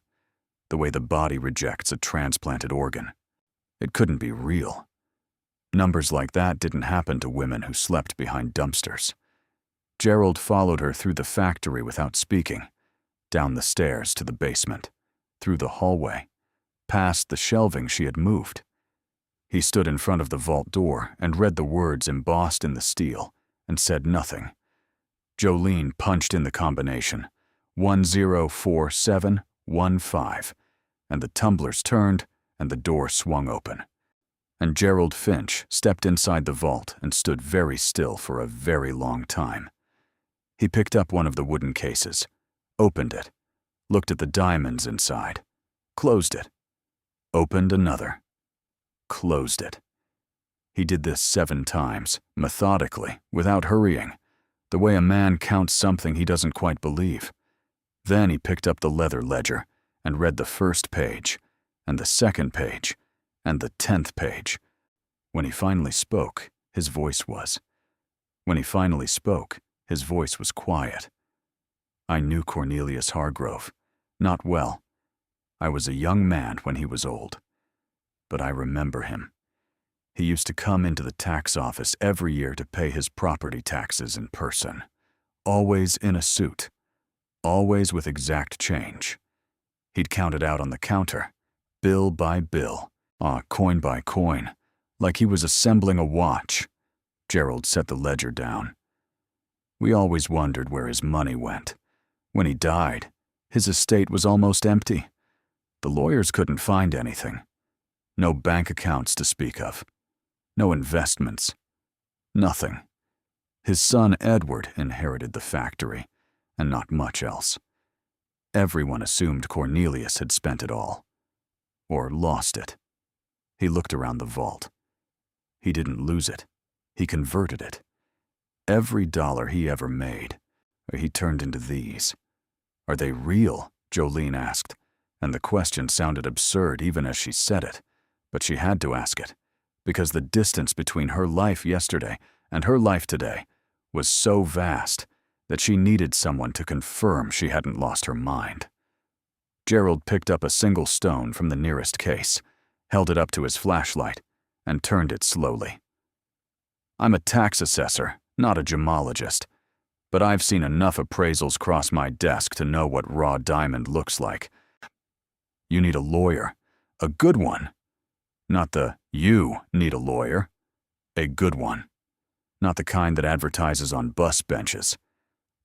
the way the body rejects a transplanted organ. It couldn't be real. Numbers like that didn't happen to women who slept behind dumpsters. Gerald followed her through the factory without speaking, down the stairs to the basement, through the hallway, past the shelving she had moved. He stood in front of the vault door and read the words embossed in the steel and said nothing. Jolene punched in the combination, 104715, and the tumblers turned and the door swung open. And Gerald Finch stepped inside the vault and stood very still for a very long time. He picked up one of the wooden cases, opened it, looked at the diamonds inside, closed it, opened another, closed it. He did this 7 times, methodically, without hurrying, the way a man counts something he doesn't quite believe. Then he picked up the leather ledger and read the first page, and the second page, and the 10th page. When he finally spoke, his voice was quiet. I knew Cornelius Hargrove, not well. I was a young man when he was old. But I remember him. He used to come into the tax office every year to pay his property taxes in person, always in a suit, always with exact change. He'd count it out on the counter, bill by bill, coin by coin, like he was assembling a watch. Gerald set the ledger down. We always wondered where his money went. When he died, his estate was almost empty. The lawyers couldn't find anything. No bank accounts to speak of. No investments. Nothing. His son Edward inherited the factory, and not much else. Everyone assumed Cornelius had spent it all. Or lost it. He looked around the vault. He didn't lose it. He converted it. Every dollar he ever made, he turned into these. Are they real? Jolene asked, and the question sounded absurd even as she said it, but she had to ask it, because the distance between her life yesterday and her life today was so vast that she needed someone to confirm she hadn't lost her mind. Gerald picked up a single stone from the nearest case, held it up to his flashlight, and turned it slowly. I'm a tax assessor, not a gemologist, but I've seen enough appraisals cross my desk to know what raw diamond looks like. You need a lawyer, a good one. Not the you need a lawyer, a good one. Not the kind that advertises on bus benches,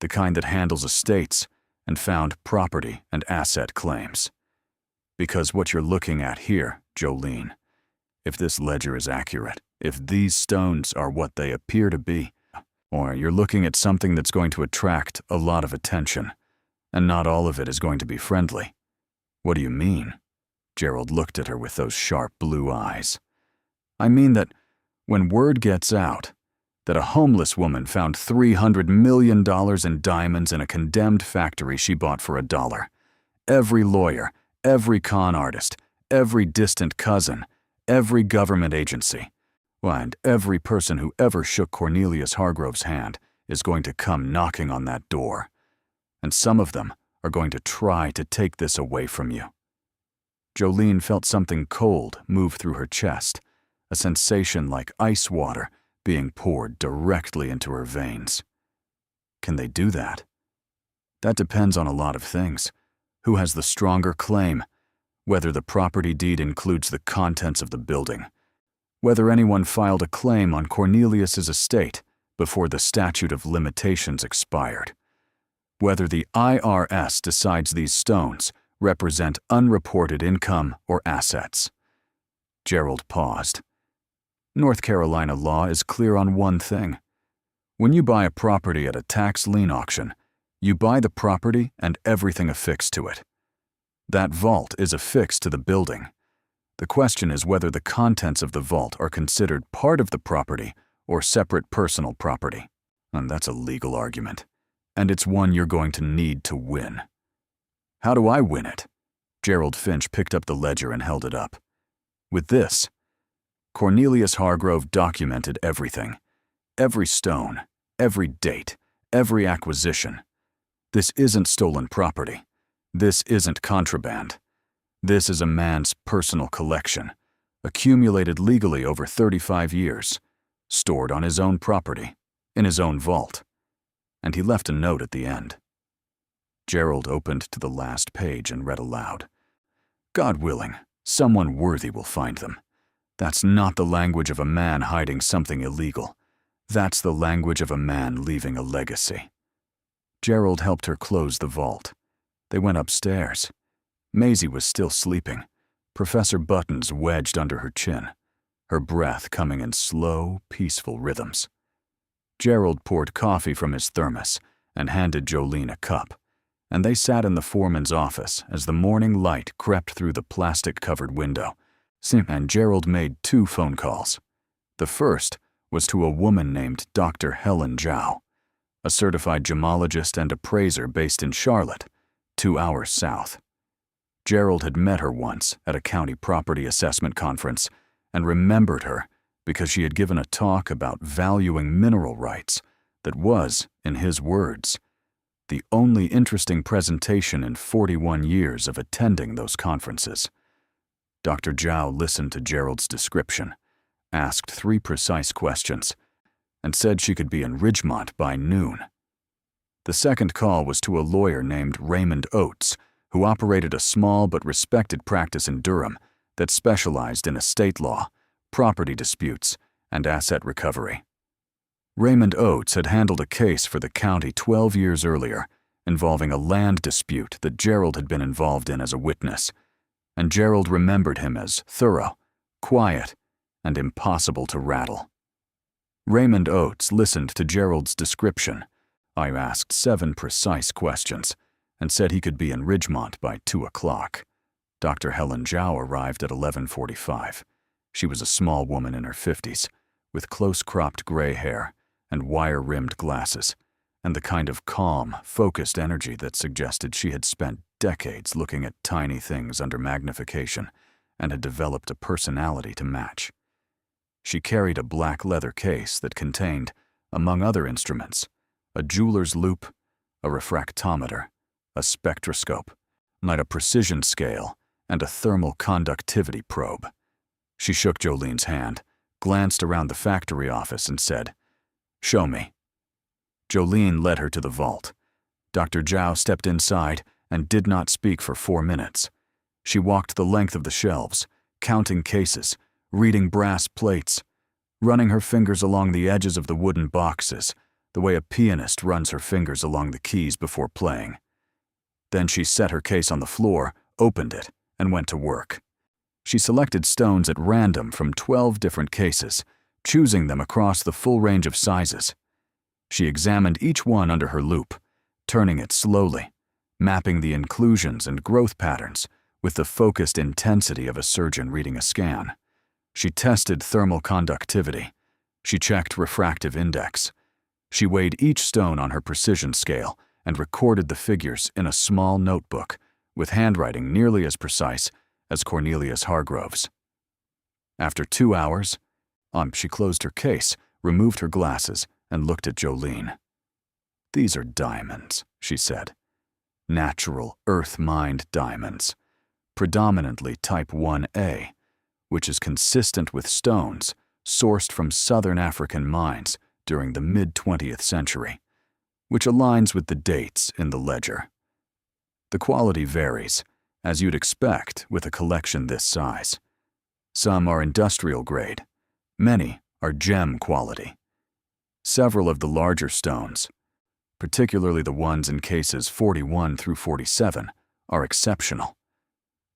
the kind that handles estates and found property and asset claims. Because what you're looking at here, Jolene, if this ledger is accurate, if these stones are what they appear to be, or you're looking at something that's going to attract a lot of attention, and not all of it is going to be friendly. What do you mean? Gerald looked at her with those sharp blue eyes. I mean that when word gets out that a homeless woman found $300 million in diamonds in a condemned factory she bought for $1, every lawyer, every con artist, every distant cousin, every government agency, and every person who ever shook Cornelius Hargrove's hand is going to come knocking on that door. And some of them are going to try to take this away from you. Jolene felt something cold move through her chest, a sensation like ice water being poured directly into her veins. Can they do that? That depends on a lot of things. Who has the stronger claim? Whether the property deed includes the contents of the building. Whether anyone filed a claim on Cornelius's estate before the statute of limitations expired. Whether the IRS decides these stones represent unreported income or assets. Gerald paused. North Carolina law is clear on one thing. When you buy a property at a tax lien auction, you buy the property and everything affixed to it. That vault is affixed to the building. The question is whether the contents of the vault are considered part of the property or separate personal property. And that's a legal argument. And it's one you're going to need to win. How do I win it? Gerald Finch picked up the ledger and held it up. With this, Cornelius Hargrove documented everything. Every stone, every date, every acquisition. This isn't stolen property. This isn't contraband. This is a man's personal collection, accumulated legally over 35 years, stored on his own property, in his own vault. And he left a note at the end. Gerald opened to the last page and read aloud. God willing, someone worthy will find them. That's not the language of a man hiding something illegal. That's the language of a man leaving a legacy. Gerald helped her close the vault. They went upstairs. Maisie was still sleeping, Professor Buttons wedged under her chin, her breath coming in slow, peaceful rhythms. Gerald poured coffee from his thermos and handed Jolene a cup, and they sat in the foreman's office as the morning light crept through the plastic-covered window, and Gerald made 2 phone calls. The first was to a woman named Dr. Helen Zhao, a certified gemologist and appraiser based in Charlotte, 2 hours south. Gerald had met her once at a county property assessment conference and remembered her because she had given a talk about valuing mineral rights that was, in his words, the only interesting presentation in 41 years of attending those conferences. Dr. Zhao listened to Gerald's description, asked 3 precise questions, and said she could be in Ridgemont by noon. The second call was to a lawyer named Raymond Oates, who operated a small but respected practice in Durham that specialized in estate law, property disputes, and asset recovery. Raymond Oates had handled a case for the county 12 years earlier involving a land dispute that Gerald had been involved in as a witness, and Gerald remembered him as thorough, quiet, and impossible to rattle. Raymond Oates listened to Gerald's description. I asked 7 precise questions and said he could be in Ridgemont by 2 o'clock. Dr. Helen Zhao arrived at 11:45. She was a small woman in her 50s, with close-cropped gray hair and wire-rimmed glasses, and the kind of calm, focused energy that suggested she had spent decades looking at tiny things under magnification and had developed a personality to match. She carried a black leather case that contained, among other instruments, a jeweler's loupe, a refractometer, a spectroscope, a precision scale, and a thermal conductivity probe. She shook Jolene's hand, glanced around the factory office, and said, "Show me." Jolene led her to the vault. Dr. Zhao stepped inside and did not speak for 4 minutes. She walked the length of the shelves, counting cases, reading brass plates, running her fingers along the edges of the wooden boxes, the way a pianist runs her fingers along the keys before playing. Then she set her case on the floor, opened it, and went to work. She selected stones at random from 12 different cases, choosing them across the full range of sizes. She examined each one under her loupe, turning it slowly, mapping the inclusions and growth patterns with the focused intensity of a surgeon reading a scan. She tested thermal conductivity. She checked refractive index. She weighed each stone on her precision scale and recorded the figures in a small notebook with handwriting nearly as precise as Cornelius Hargrove's. After 2 hours, she closed her case, removed her glasses, and looked at Jolene. "These are diamonds," she said. "Natural, earth-mined diamonds, predominantly type 1A, which is consistent with stones sourced from southern African mines during the mid-20th century, which aligns with the dates in the ledger. The quality varies, as you'd expect with a collection this size. Some are industrial grade, many are gem quality. Several of the larger stones, particularly the ones in cases 41 through 47, are exceptional.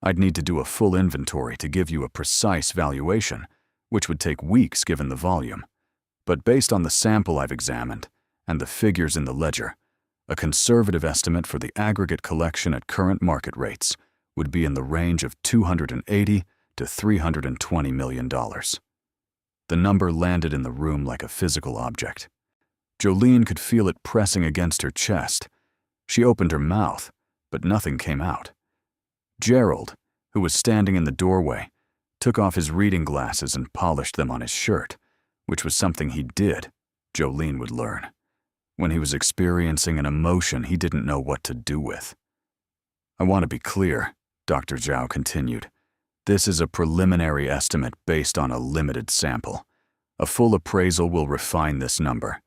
I'd need to do a full inventory to give you a precise valuation, which would take weeks given the volume. But based on the sample I've examined and the figures in the ledger, a conservative estimate for the aggregate collection at current market rates would be in the range of $280 to $320 million. The number landed in the room like a physical object. Jolene could feel it pressing against her chest. She opened her mouth, but nothing came out. Gerald, who was standing in the doorway, took off his reading glasses and polished them on his shirt, which was something he did, Jolene would learn. when he was experiencing an emotion he didn't know what to do with. "I want to be clear," Dr. Zhao continued. "This is a preliminary estimate based on a limited sample. A full appraisal will refine this number.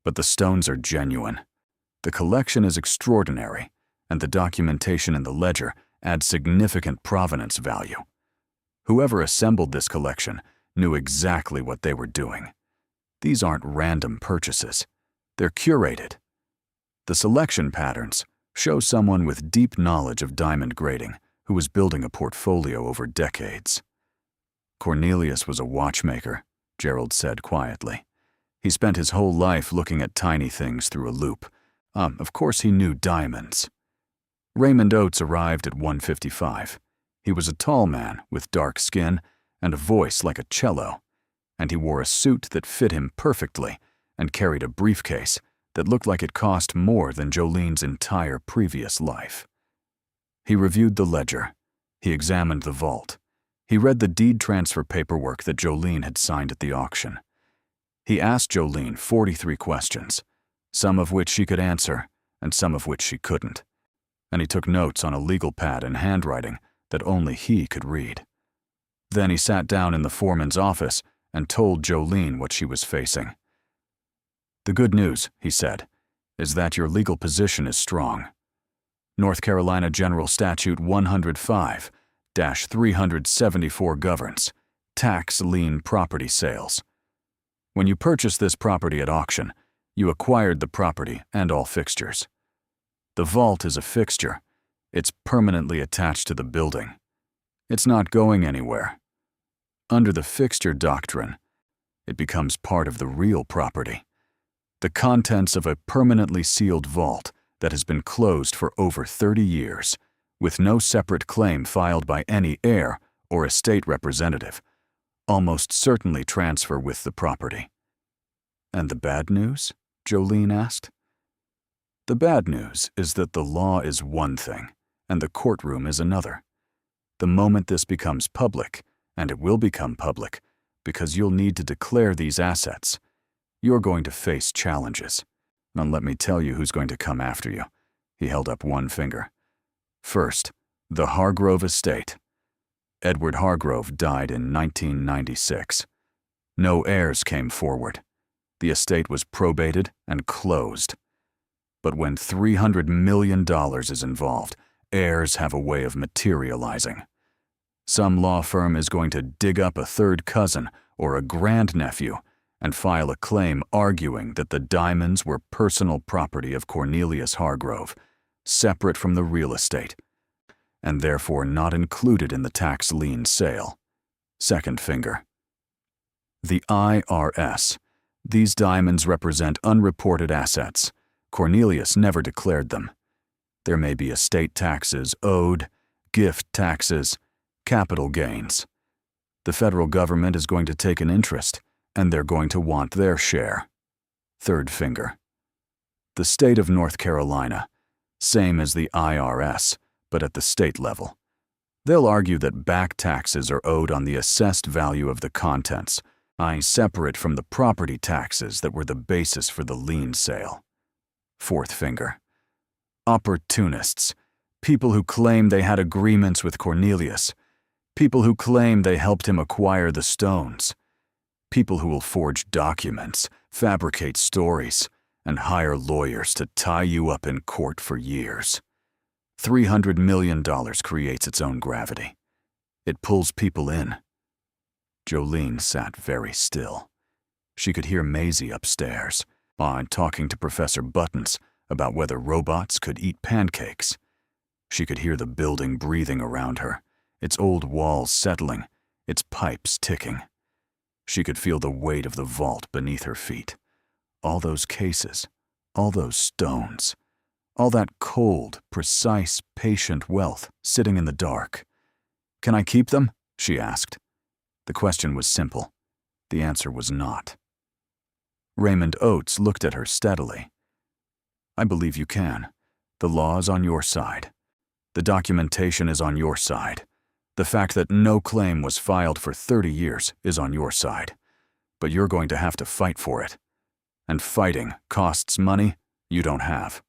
But the stones are genuine. The collection is extraordinary, and the documentation in the ledger adds significant provenance value. Whoever assembled this collection knew exactly what they were doing. These aren't random purchases. They're curated. The selection patterns show someone with deep knowledge of diamond grading who was building a portfolio over decades." "Cornelius was a watchmaker," Gerald said quietly. "He spent his whole life looking at tiny things through a loupe. Of course he knew diamonds." Raymond Oates arrived at 1:55. He was a tall man with dark skin and a voice like a cello, and he wore a suit that fit him perfectly and carried a briefcase that looked like it cost more than Jolene's entire previous life. He reviewed the ledger. He examined the vault. He read the deed transfer paperwork that Jolene had signed at the auction. He asked Jolene 43 questions, some of which she could answer and some of which she couldn't. And he took notes on a legal pad in handwriting that only he could read. Then he sat down in the foreman's office and told Jolene what she was facing. "The good news," he said, "is that your legal position is strong. North Carolina General Statute 105-374 governs tax lien property sales. When you purchased this property at auction, you acquired the property and all fixtures. The vault is a fixture. It's permanently attached to the building. It's not going anywhere. Under the fixture doctrine, it becomes part of the real property. The contents of a permanently sealed vault that has been closed for over 30 years, with no separate claim filed by any heir or estate representative, almost certainly transfer with the property." "And the bad news?" Jolene asked. "The bad news is that the law is one thing, and the courtroom is another. The moment this becomes public, and it will become public, because you'll need to declare these assets, you're going to face challenges. Now let me tell you who's going to come after you." He held up one finger. "First, the Hargrove estate. Edward Hargrove died in 1996. No heirs came forward. The estate was probated and closed. But when $300 million is involved, heirs have a way of materializing. Some law firm is going to dig up a third cousin or a grandnephew and file a claim arguing that the diamonds were personal property of Cornelius Hargrove, separate from the real estate, and therefore not included in the tax lien sale." Second finger. "The IRS. These diamonds represent unreported assets. Cornelius never declared them. There may be estate taxes owed, gift taxes, capital gains. The federal government is going to take an interest, and they're going to want their share." Third finger. "The state of North Carolina. Same as the IRS, but at the state level. They'll argue that back taxes are owed on the assessed value of the contents, separate from the property taxes that were the basis for the lien sale." Fourth finger. "Opportunists. People who claim they had agreements with Cornelius. People who claim they helped him acquire the stones. People who will forge documents, fabricate stories, and hire lawyers to tie you up in court for years. $300 million creates its own gravity. It pulls people in." Jolene sat very still. She could hear Maisie upstairs, talking to Professor Buttons about whether robots could eat pancakes. She could hear the building breathing around her, its old walls settling, its pipes ticking. She could feel the weight of the vault beneath her feet. All those cases, all those stones, all that cold, precise, patient wealth sitting in the dark. "Can I keep them?" she asked. The question was simple. The answer was not. Raymond Oates looked at her steadily. "I believe you can. The law is on your side. The documentation is on your side. The fact that no claim was filed for 30 years is on your side. But you're going to have to fight for it. And fighting costs money you don't have.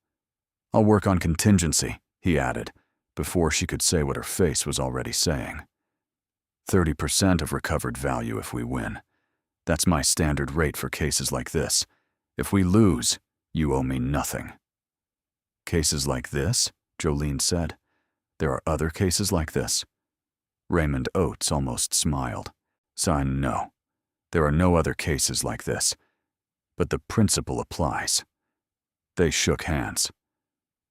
I'll work on contingency, he added, before she could say what her face was already saying. 30% of recovered value if we win. That's my standard rate for cases like this. If we lose, you owe me nothing. Cases like this? Jolene said. There are other cases like this? Raymond Oates almost smiled. Son, no. There are no other cases like this. But the principle applies. They shook hands.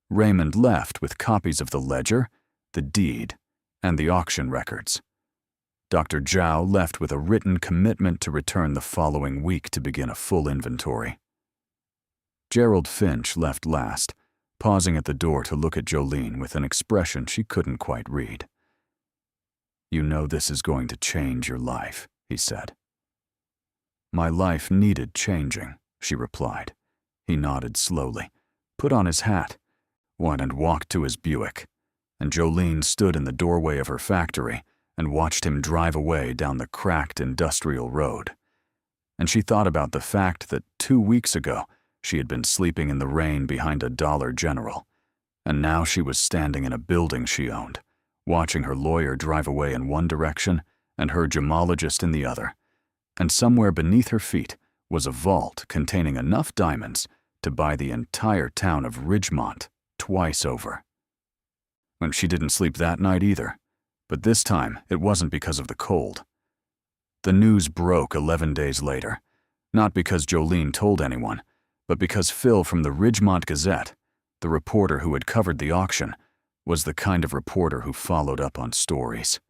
Raymond left with copies of the ledger, the deed, and the auction records. Dr. Zhao left with a written commitment to return the following week to begin a full inventory. Gerald Finch left last, pausing at the door to look at Jolene with an expression she couldn't quite read. You know this is going to change your life, he said. My life needed changing, she replied. He nodded slowly, put on his hat, and walked to his Buick, and Jolene stood in the doorway of her factory and watched him drive away down the cracked industrial road. And she thought about the fact that 2 weeks ago she had been sleeping in the rain behind a Dollar General, and now she was standing in a building she owned, watching her lawyer drive away in one direction and her gemologist in the other, and somewhere beneath her feet was a vault containing enough diamonds to buy the entire town of Ridgemont twice over. And she didn't sleep that night either, but this time it wasn't because of the cold. The news broke 11 days later, not because Jolene told anyone, but because Phil from the Ridgemont Gazette, the reporter who had covered the auction, was the kind of reporter who followed up on stories.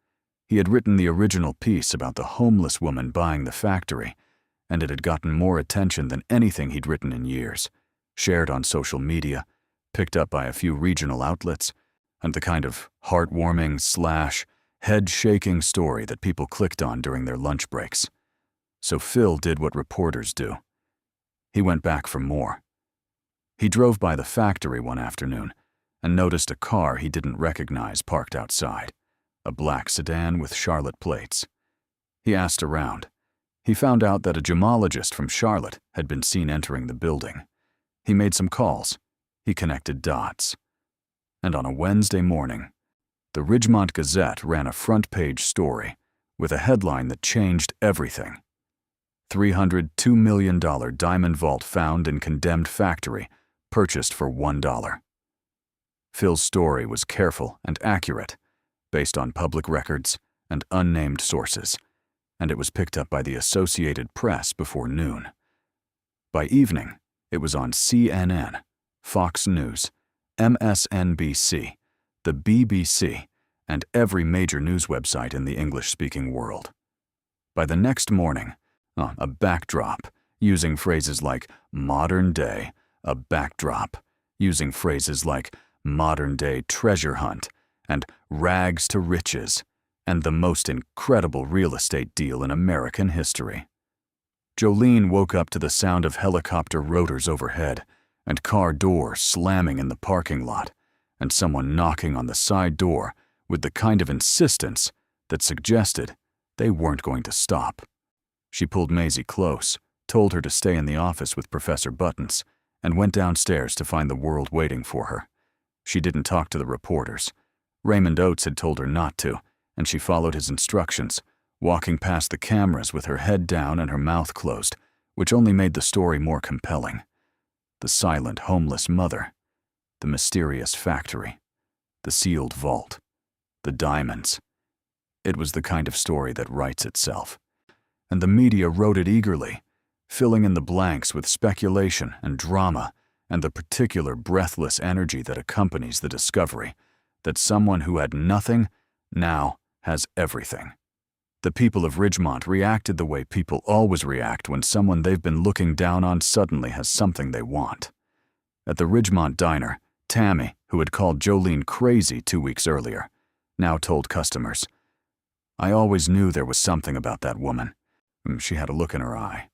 He had written the original piece about the homeless woman buying the factory, and it had gotten more attention than anything he'd written in years, shared on social media, picked up by a few regional outlets, and the kind of heartwarming / head-shaking story that people clicked on during their lunch breaks. So Phil did what reporters do. He went back for more. He drove by the factory one afternoon and noticed a car he didn't recognize parked outside, a black sedan with Charlotte plates. He asked around. He found out that a gemologist from Charlotte had been seen entering the building. He made some calls. He connected dots. And on a Wednesday morning, the Ridgemont Gazette ran a front-page story with a headline that changed everything. $302 million diamond vault found in condemned factory, purchased for $1. Phil's story was careful and accurate, based on public records and unnamed sources, and it was picked up by the Associated Press before noon. By evening, it was on CNN, Fox News, MSNBC, the BBC, and every major news website in the English-speaking world. By the next morning, a backdrop, using phrases like modern day, a backdrop, using phrases like modern day treasure hunt, and rags to riches, and the most incredible real estate deal in American history. Jolene woke up to the sound of helicopter rotors overhead, and car doors slamming in the parking lot, and someone knocking on the side door with the kind of insistence that suggested they weren't going to stop. She pulled Maisie close, told her to stay in the office with Professor Buttons, and went downstairs to find the world waiting for her. She didn't talk to the reporters. Raymond Oates had told her not to, and she followed his instructions, walking past the cameras with her head down and her mouth closed, which only made the story more compelling. The silent, homeless mother, the mysterious factory, the sealed vault, the diamonds. It was the kind of story that writes itself. And the media wrote it eagerly, filling in the blanks with speculation and drama and the particular breathless energy that accompanies the discovery that someone who had nothing now has everything. The people of Ridgemont reacted the way people always react when someone they've been looking down on suddenly has something they want. At the Ridgemont diner, Tammy, who had called Jolene crazy 2 weeks earlier, now told customers, "I always knew there was something about that woman. She had a look in her eye.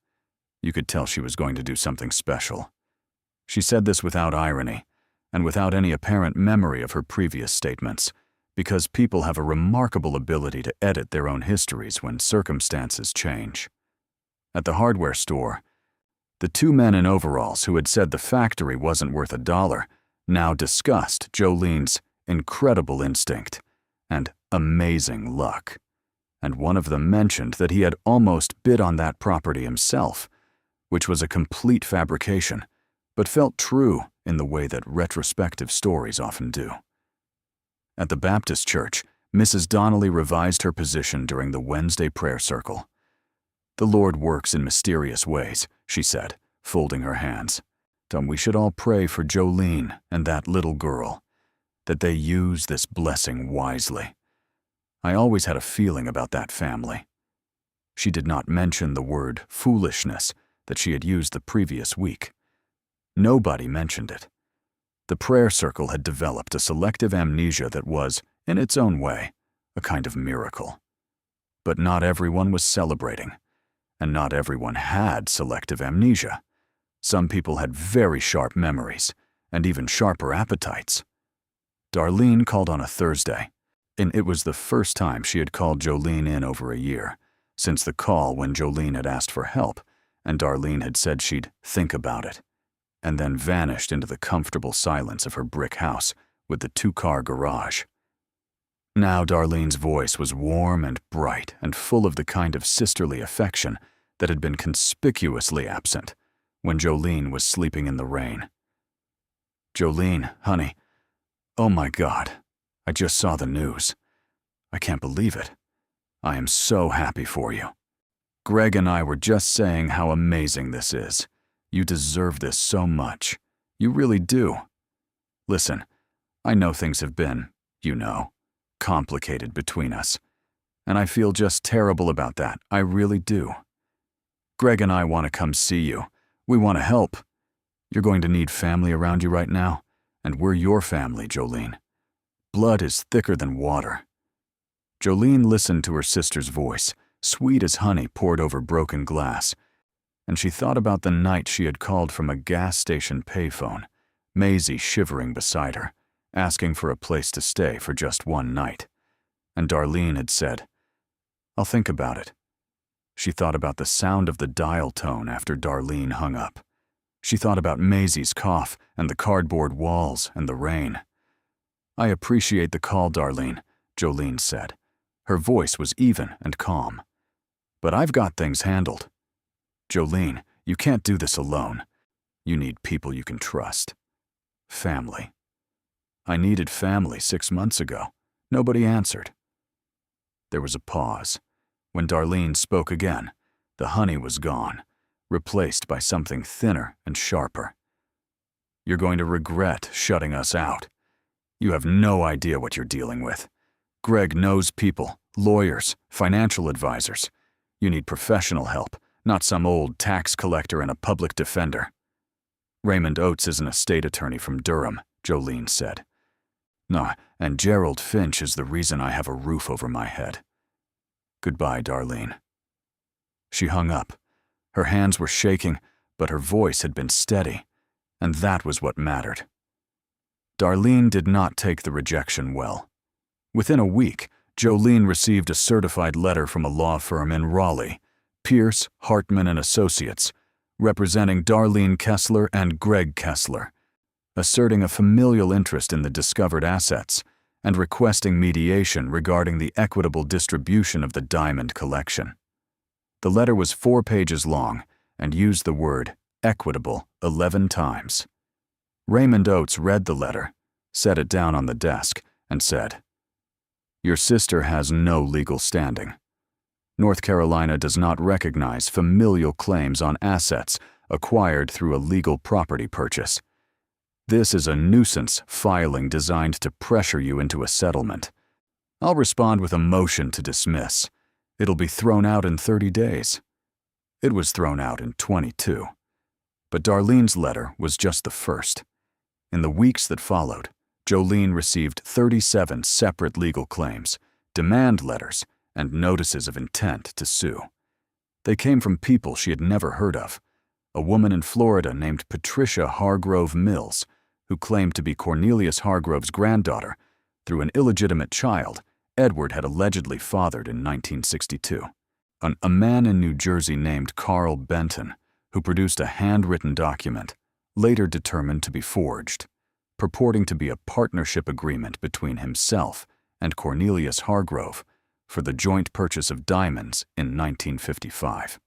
You could tell she was going to do something special." She said this without irony, and without any apparent memory of her previous statements, because people have a remarkable ability to edit their own histories when circumstances change. At the hardware store, The two men in overalls who had said the factory wasn't worth $1 now discussed Jolene's incredible instinct and amazing luck. And one of them mentioned that he had almost bid on that property himself, which was a complete fabrication, but felt true in the way that retrospective stories often do. At the Baptist church, Mrs. Donnelly revised her position during the Wednesday prayer circle. "The Lord works in mysterious ways," she said, folding her hands. "We should all pray for Jolene and that little girl, that they use this blessing wisely. I always had a feeling about that family." She did not mention the word foolishness that she had used the previous week. Nobody mentioned it. The prayer circle had developed a selective amnesia that was, in its own way, a kind of miracle. But not everyone was celebrating, and not everyone had selective amnesia. Some people had very sharp memories, and even sharper appetites. Darlene called on a Thursday, and it was the first time she had called Jolene in over a year, since the call when Jolene had asked for help, and Darlene had said she'd think about it, and then vanished into the comfortable silence of her brick house with the two-car garage. Now Darlene's voice was warm and bright and full of the kind of sisterly affection that had been conspicuously absent when Jolene was sleeping in the rain. "Jolene, honey, oh my God, I just saw the news. I can't believe it. I am so happy for you. Greg and I were just saying how amazing this is. You deserve this so much. You really do. Listen, I know things have been, complicated between us, and I feel just terrible about that. I really do. Greg and I want to come see you. We want to help. You're going to need family around you right now, and we're your family, Jolene. Blood is thicker than water." Jolene listened to her sister's voice, sweet as honey poured over broken glass, and she thought about the night she had called from a gas station payphone, Maisie shivering beside her, asking for a place to stay for just one night. And Darlene had said, "I'll think about it." She thought about the sound of the dial tone after Darlene hung up. She thought about Maisie's cough and the cardboard walls and the rain. "I appreciate the call, Darlene," Jolene said. Her voice was even and calm. "But I've got things handled. Jolene, you can't do this alone. You need people you can trust. Family. I needed family 6 months ago. Nobody answered." There was a pause. When Darlene spoke again, the honey was gone, replaced by something thinner and sharper. "You're going to regret shutting us out. You have no idea what you're dealing with. Greg knows people, lawyers, financial advisors. You need professional help, not some old tax collector and a public defender." "Raymond Oates is an estate attorney from Durham," Jolene said. "No, and Gerald Finch is the reason I have a roof over my head. Goodbye, Darlene." She hung up. Her hands were shaking, but her voice had been steady, and that was what mattered. Darlene did not take the rejection well. Within a week, Jolene received a certified letter from a law firm in Raleigh, Pierce, Hartman and Associates, representing Darlene Kessler and Greg Kessler, asserting a familial interest in the discovered assets and requesting mediation regarding the equitable distribution of the diamond collection. The letter was 4 pages long and used the word equitable 11 times. Raymond Oates read the letter, set it down on the desk, and said, "Your sister has no legal standing. North Carolina does not recognize familial claims on assets acquired through a legal property purchase. This is a nuisance filing designed to pressure you into a settlement. I'll respond with a motion to dismiss. It'll be thrown out in 30 days. It was thrown out in 22. But Darlene's letter was just the first. In the weeks that followed, Jolene received 37 separate legal claims, demand letters, and notices of intent to sue. They came from people she had never heard of. A woman in Florida named Patricia Hargrove Mills, who claimed to be Cornelius Hargrove's granddaughter through an illegitimate child Edward had allegedly fathered in 1962. A man in New Jersey named Carl Benton, who produced a handwritten document, later determined to be forged, purporting to be a partnership agreement between himself and Cornelius Hargrove for the joint purchase of diamonds in 1955.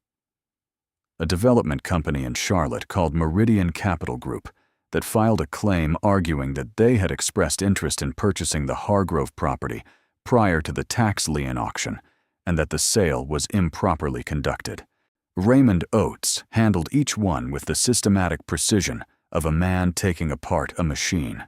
A development company in Charlotte called Meridian Capital Group that filed a claim arguing that they had expressed interest in purchasing the Hargrove property prior to the tax lien auction and that the sale was improperly conducted. Raymond Oates handled each one with the systematic precision of a man taking apart a machine.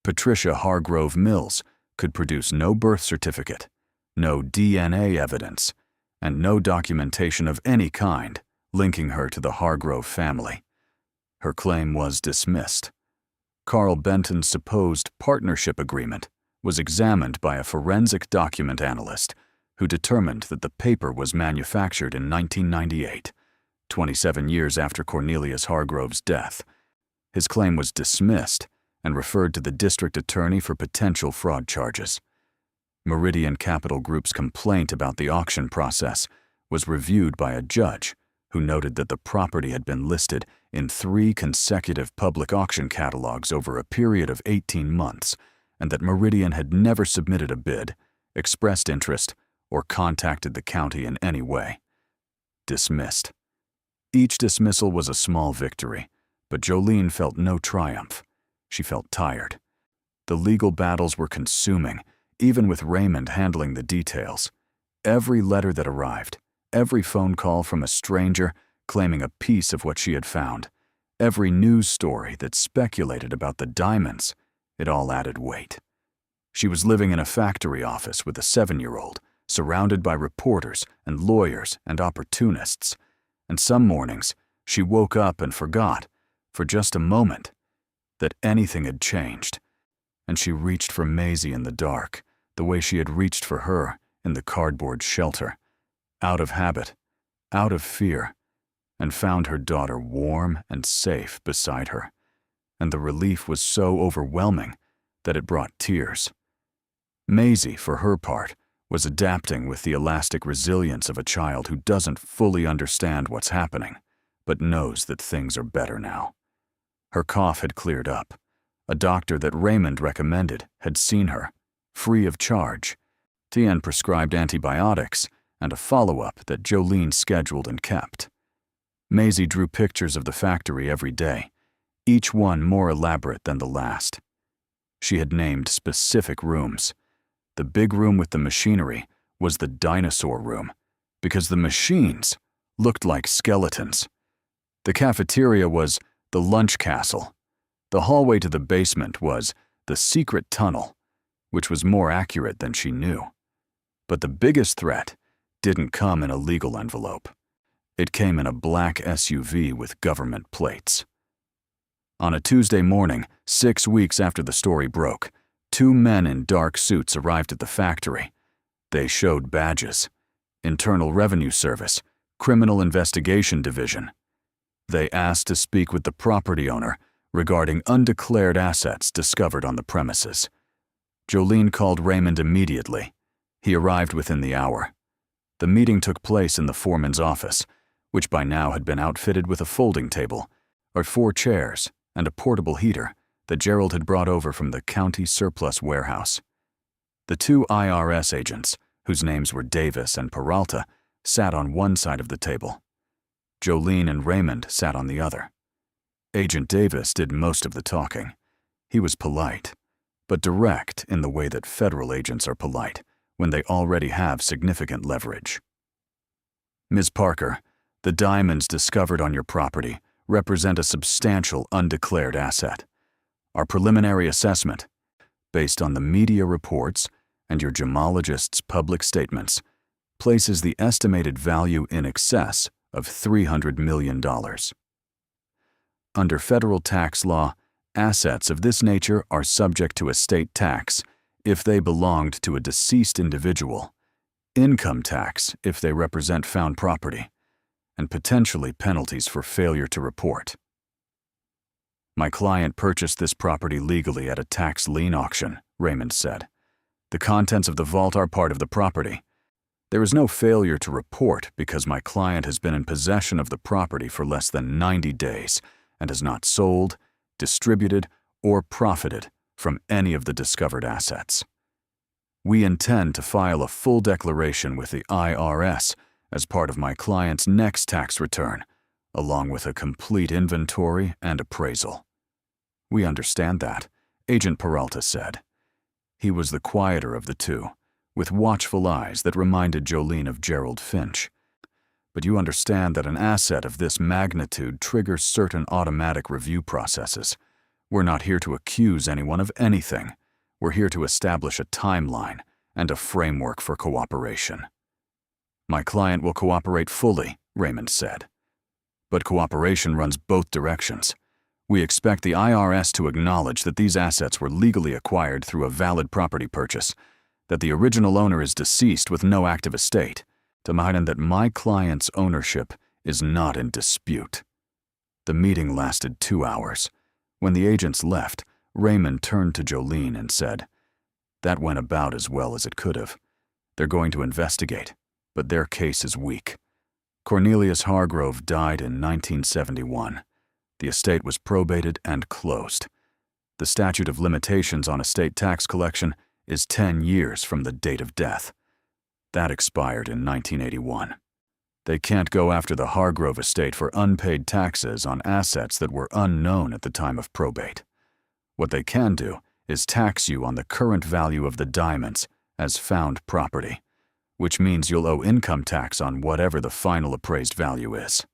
Patricia Hargrove Mills could produce no birth certificate, no DNA evidence, and no documentation of any kind linking her to the Hargrove family. Her claim was dismissed. Carl Benton's supposed partnership agreement was examined by a forensic document analyst who determined that the paper was manufactured in 1998, 27 years after Cornelius Hargrove's death. His claim was dismissed and referred to the district attorney for potential fraud charges. Meridian Capital Group's complaint about the auction process was reviewed by a judge who noted that the property had been listed in 3 consecutive public auction catalogs over a period of 18 months and that Meridian had never submitted a bid, expressed interest, or contacted the county in any way. Dismissed. Each dismissal was a small victory, but Jolene felt no triumph. She felt tired. The legal battles were consuming, even with Raymond handling the details. Every letter that arrived, every phone call from a stranger claiming a piece of what she had found, every news story that speculated about the diamonds, it all added weight. She was living in a factory office with a 7-year-old, surrounded by reporters and lawyers and opportunists, and some mornings she woke up and forgot, for just a moment, that anything had changed, and she reached for Maisie in the dark, the way she had reached for her in the cardboard shelter, out of habit, out of fear, and found her daughter warm and safe beside her, and the relief was so overwhelming that it brought tears. Maisie, for her part, was adapting with the elastic resilience of a child who doesn't fully understand what's happening, but knows that things are better now. Her cough had cleared up. A doctor that Raymond recommended had seen her, free of charge. Tien prescribed antibiotics and a follow-up that Jolene scheduled and kept. Maisie drew pictures of the factory every day, each one more elaborate than the last. She had named specific rooms. The big room with the machinery was the dinosaur room, because the machines looked like skeletons. The cafeteria was the lunch castle. The hallway to the basement was the secret tunnel, which was more accurate than she knew. But the biggest threat didn't come in a legal envelope. It came in a black SUV with government plates. On a Tuesday morning, 6 weeks after the story broke, 2 men in dark suits arrived at the factory. They showed badges. Internal Revenue Service, Criminal Investigation Division. They asked to speak with the property owner regarding undeclared assets discovered on the premises. Jolene called Raymond immediately. He arrived within the hour. The meeting took place in the foreman's office, which by now had been outfitted with a folding table, or 4 chairs, and a portable heater that Gerald had brought over from the county surplus warehouse. The 2 IRS agents, whose names were Davis and Peralta, sat on one side of the table. Jolene and Raymond sat on the other. Agent Davis did most of the talking. He was polite, but direct in the way that federal agents are polite when they already have significant leverage. Ms. Parker, the diamonds discovered on your property represent a substantial undeclared asset. Our preliminary assessment, based on the media reports and your gemologist's public statements, places the estimated value in excess of $300 million. Under federal tax law, assets of this nature are subject to estate tax if they belonged to a deceased individual, income tax if they represent found property, and potentially penalties for failure to report. My client purchased this property legally at a tax lien auction, Raymond said. The contents of the vault are part of the property. There is no failure to report because my client has been in possession of the property for less than 90 days and has not sold, distributed, or profited from any of the discovered assets. We intend to file a full declaration with the IRS as part of my client's next tax return, along with a complete inventory and appraisal. We understand that, Agent Peralta said. He was the quieter of the two, with watchful eyes that reminded Jolene of Gerald Finch. But you understand that an asset of this magnitude triggers certain automatic review processes. We're not here to accuse anyone of anything. We're here to establish a timeline and a framework for cooperation. My client will cooperate fully, Raymond said. But cooperation runs both directions. We expect the IRS to acknowledge that these assets were legally acquired through a valid property purchase, that the original owner is deceased with no active estate, and that my client's ownership is not in dispute. The meeting lasted 2 hours. When the agents left, Raymond turned to Jolene and said, "That went about as well as it could have. They're going to investigate, but their case is weak. Cornelius Hargrove died in 1971. The estate was probated and closed. The statute of limitations on estate tax collection is 10 years from the date of death. That expired in 1981. They can't go after the Hargrove estate for unpaid taxes on assets that were unknown at the time of probate. What they can do is tax you on the current value of the diamonds as found property, which means you'll owe income tax on whatever the final appraised value is."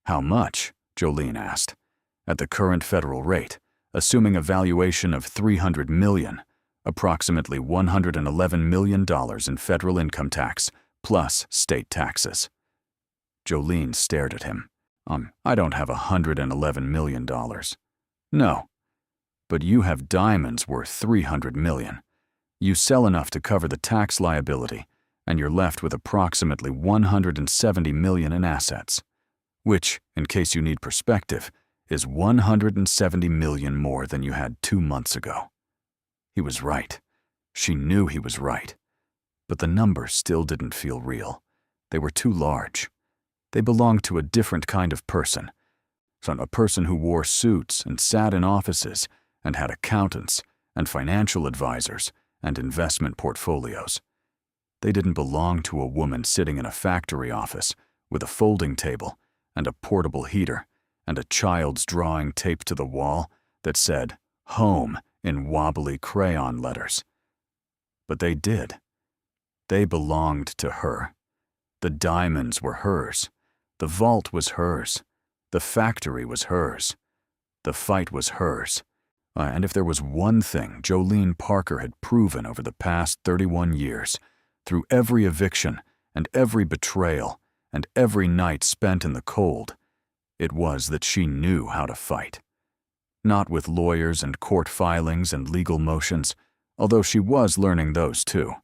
"How much?" Jolene asked. "At the current federal rate, assuming a valuation of $300 million, approximately $111 million in federal income tax, plus state taxes." Jolene stared at him. I don't have $111 million. "No. But you have diamonds worth $300 million. You sell enough to cover the tax liability, and you're left with approximately $170 million in assets, which, in case you need perspective, is $170 million more than you had 2 months ago." He was right. She knew he was right. But the numbers still didn't feel real. They were too large. They belonged to a different kind of person. A person who wore suits and sat in offices and had accountants and financial advisors and investment portfolios. They didn't belong to a woman sitting in a factory office with a folding table and a portable heater and a child's drawing taped to the wall that said "Home" in wobbly crayon letters. But they did. They belonged to her. The diamonds were hers. The vault was hers. The factory was hers. The fight was hers. And if there was one thing Jolene Parker had proven over the past 31 years, through every eviction and every betrayal and every night spent in the cold, it was that she knew how to fight. Not with lawyers and court filings and legal motions, although she was learning those too.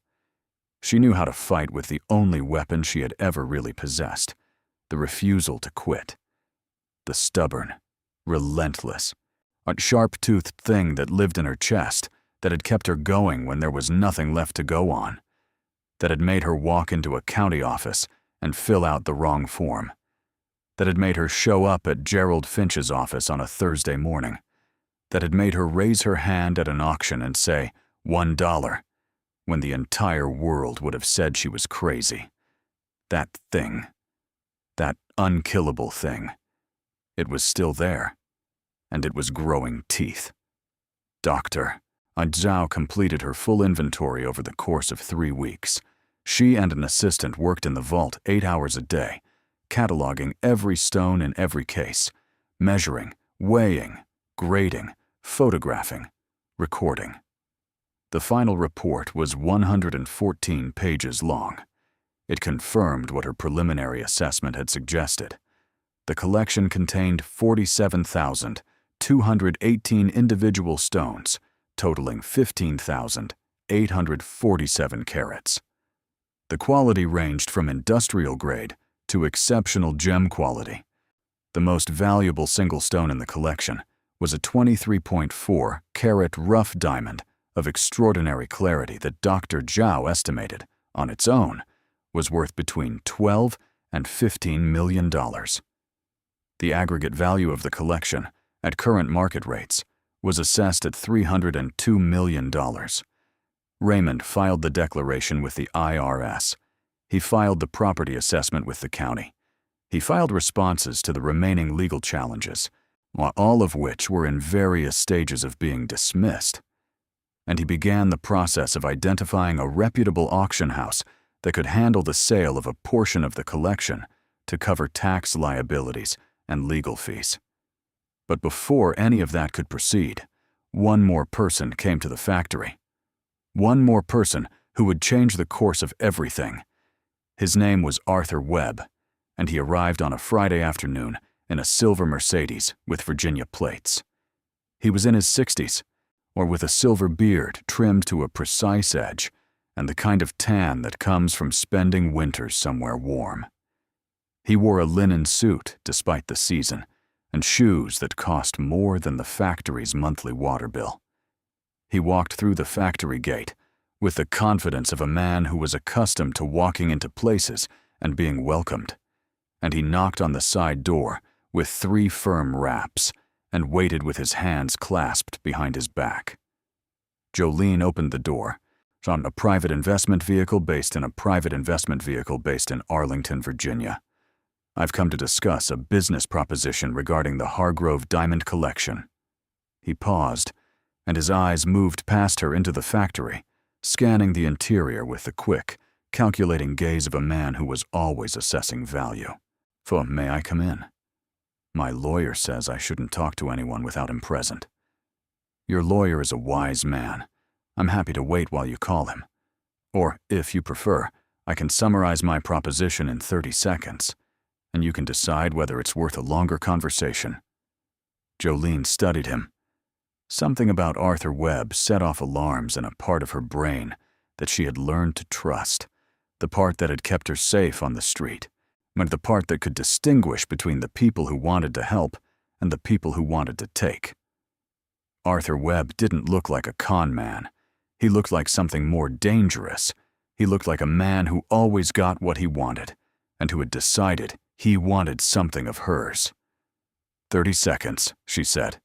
She knew how to fight with the only weapon she had ever really possessed, the refusal to quit. The stubborn, relentless, sharp-toothed thing that lived in her chest, that had kept her going when there was nothing left to go on, that had made her walk into a county office and fill out the wrong form, that had made her show up at Gerald Finch's office on a Thursday morning, that had made her raise her hand at an auction and say, $1, when the entire world would have said she was crazy. That thing. That unkillable thing. It was still there, and it was growing teeth. Dr. Zhao completed her full inventory over the course of 3 weeks. She and an assistant worked in the vault 8 hours a day, cataloging every stone in every case, measuring, weighing, grading, photographing, recording. The final report was 114 pages long. It confirmed what her preliminary assessment had suggested. The collection contained 47,218 individual stones, totaling 15,847 carats. The quality ranged from industrial grade to exceptional gem quality. The most valuable single stone in the collection was a 23.4 carat rough diamond of extraordinary clarity that Dr. Zhao estimated, on its own, was worth between $12 and $15 million. The aggregate value of the collection, at current market rates, was assessed at $302 million. Raymond filed the declaration with the IRS. He filed the property assessment with the county. He filed responses to the remaining legal challenges, all of which were in various stages of being dismissed. And he began the process of identifying a reputable auction house that could handle the sale of a portion of the collection to cover tax liabilities and legal fees. But before any of that could proceed, one more person came to the factory. One more person who would change the course of everything. His name was Arthur Webb, and he arrived on a Friday afternoon in a silver Mercedes with Virginia plates. He was in his 60s, or with a silver beard trimmed to a precise edge and the kind of tan that comes from spending winters somewhere warm. He wore a linen suit despite the season, and shoes that cost more than the factory's monthly water bill. He walked through the factory gate with the confidence of a man who was accustomed to walking into places and being welcomed, and he knocked on the side door with 3 firm raps and waited with his hands clasped behind his back. Jolene opened the door, on a private investment vehicle based in Arlington, Virginia. I've come to discuss a business proposition regarding the Hargrove Diamond Collection. He paused, and his eyes moved past her into the factory, scanning the interior with the quick, calculating gaze of a man who was always assessing value. May I come in? My lawyer says I shouldn't talk to anyone without him present. Your lawyer is a wise man. I'm happy to wait while you call him. Or, if you prefer, I can summarize my proposition in 30 seconds, and you can decide whether it's worth a longer conversation. Jolene studied him. Something about Arthur Webb set off alarms in a part of her brain that she had learned to trust, the part that had kept her safe on the street, and the part that could distinguish between the people who wanted to help and the people who wanted to take. Arthur Webb didn't look like a con man. He looked like something more dangerous. He looked like a man who always got what he wanted, and who had decided he wanted something of hers. 30 seconds, she said.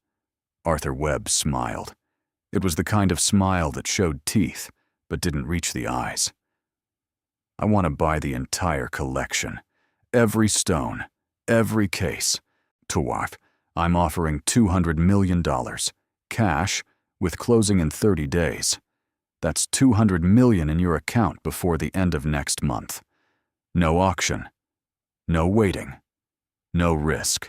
Arthur Webb smiled. It was the kind of smile that showed teeth, but didn't reach the eyes. I want to buy the entire collection. Every stone, every case. Tuarf, I'm offering $200 million. Cash, with closing in 30 days. That's $200 million in your account before the end of next month. No auction. No waiting. No risk.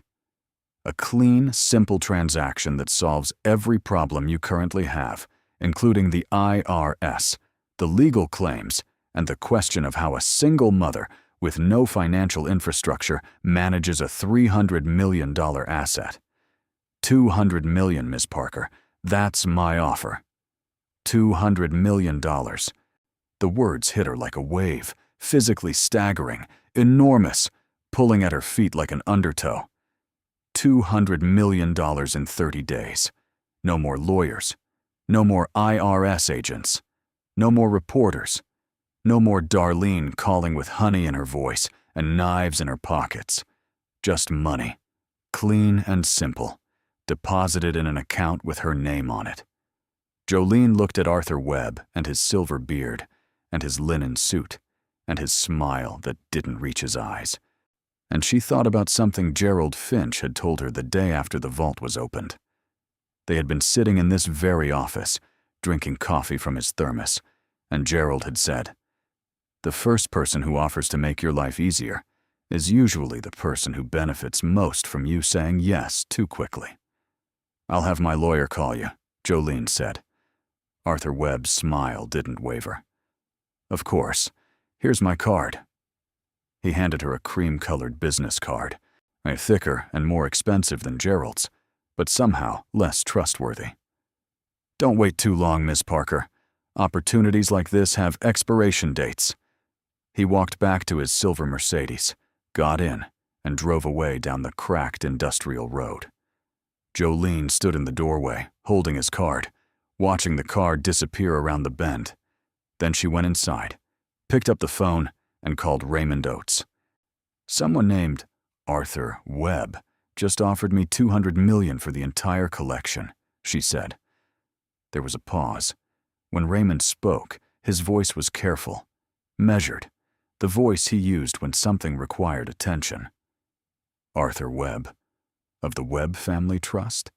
A clean, simple transaction that solves every problem you currently have, including the IRS, the legal claims, and the question of how a single mother with no financial infrastructure manages a $300 million asset. $200 million, Ms. Parker. That's my offer. $200 million. The words hit her like a wave, physically staggering, enormous, pulling at her feet like an undertow. $200 million in 30 days. No more lawyers. No more IRS agents. No more reporters. No more Darlene calling with honey in her voice and knives in her pockets. Just money. Clean and simple. Deposited in an account with her name on it. Jolene looked at Arthur Webb and his silver beard, and his linen suit, and his smile that didn't reach his eyes. And she thought about something Gerald Finch had told her the day after the vault was opened. They had been sitting in this very office, drinking coffee from his thermos, and Gerald had said, "The first person who offers to make your life easier is usually the person who benefits most from you saying yes too quickly." "I'll have my lawyer call you," Jolene said. Arthur Webb's smile didn't waver. "Of course. Here's my card." He handed her a cream-colored business card, thicker and more expensive than Gerald's, but somehow less trustworthy. "Don't wait too long, Miss Parker. Opportunities like this have expiration dates." He walked back to his silver Mercedes, got in, and drove away down the cracked industrial road. Jolene stood in the doorway, holding his card, watching the car disappear around the bend. Then she went inside, picked up the phone, and called Raymond Oates. Someone named Arthur Webb just offered me $200 million for the entire collection, she said. There was a pause. When Raymond spoke, his voice was careful, measured, the voice he used when something required attention. Arthur Webb, of the Webb Family Trust?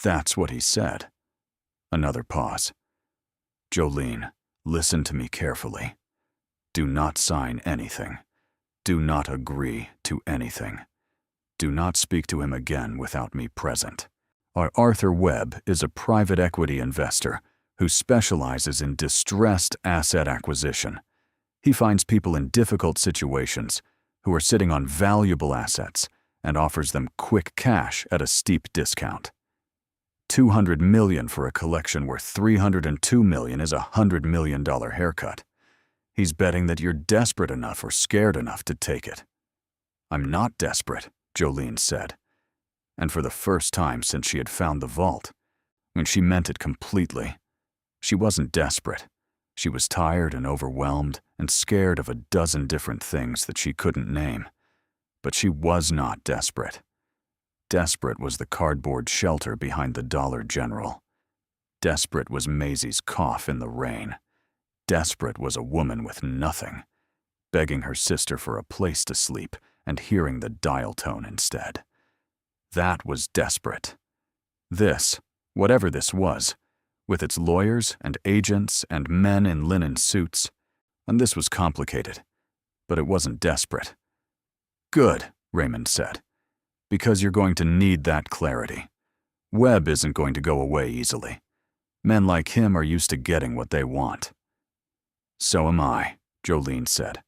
That's what he said. Another pause. Jolene, listen to me carefully. Do not sign anything. Do not agree to anything. Do not speak to him again without me present. Arthur Webb is a private equity investor who specializes in distressed asset acquisition. He finds people in difficult situations who are sitting on valuable assets and offers them quick cash at a steep discount. $200 million for a collection worth $302 million is a $100 million haircut. He's betting that you're desperate enough or scared enough to take it. I'm not desperate, Jolene said. And for the first time since she had found the vault, and she meant it completely. She wasn't desperate. She was tired and overwhelmed and scared of a dozen different things that she couldn't name. But she was not desperate. Desperate was the cardboard shelter behind the Dollar General. Desperate was Maisie's cough in the rain. Desperate was a woman with nothing, begging her sister for a place to sleep and hearing the dial tone instead. That was desperate. This, whatever this was, with its lawyers and agents and men in linen suits, and this was complicated, but it wasn't desperate. Good, Raymond said, because you're going to need that clarity. Webb isn't going to go away easily. Men like him are used to getting what they want. So am I, Jolene said,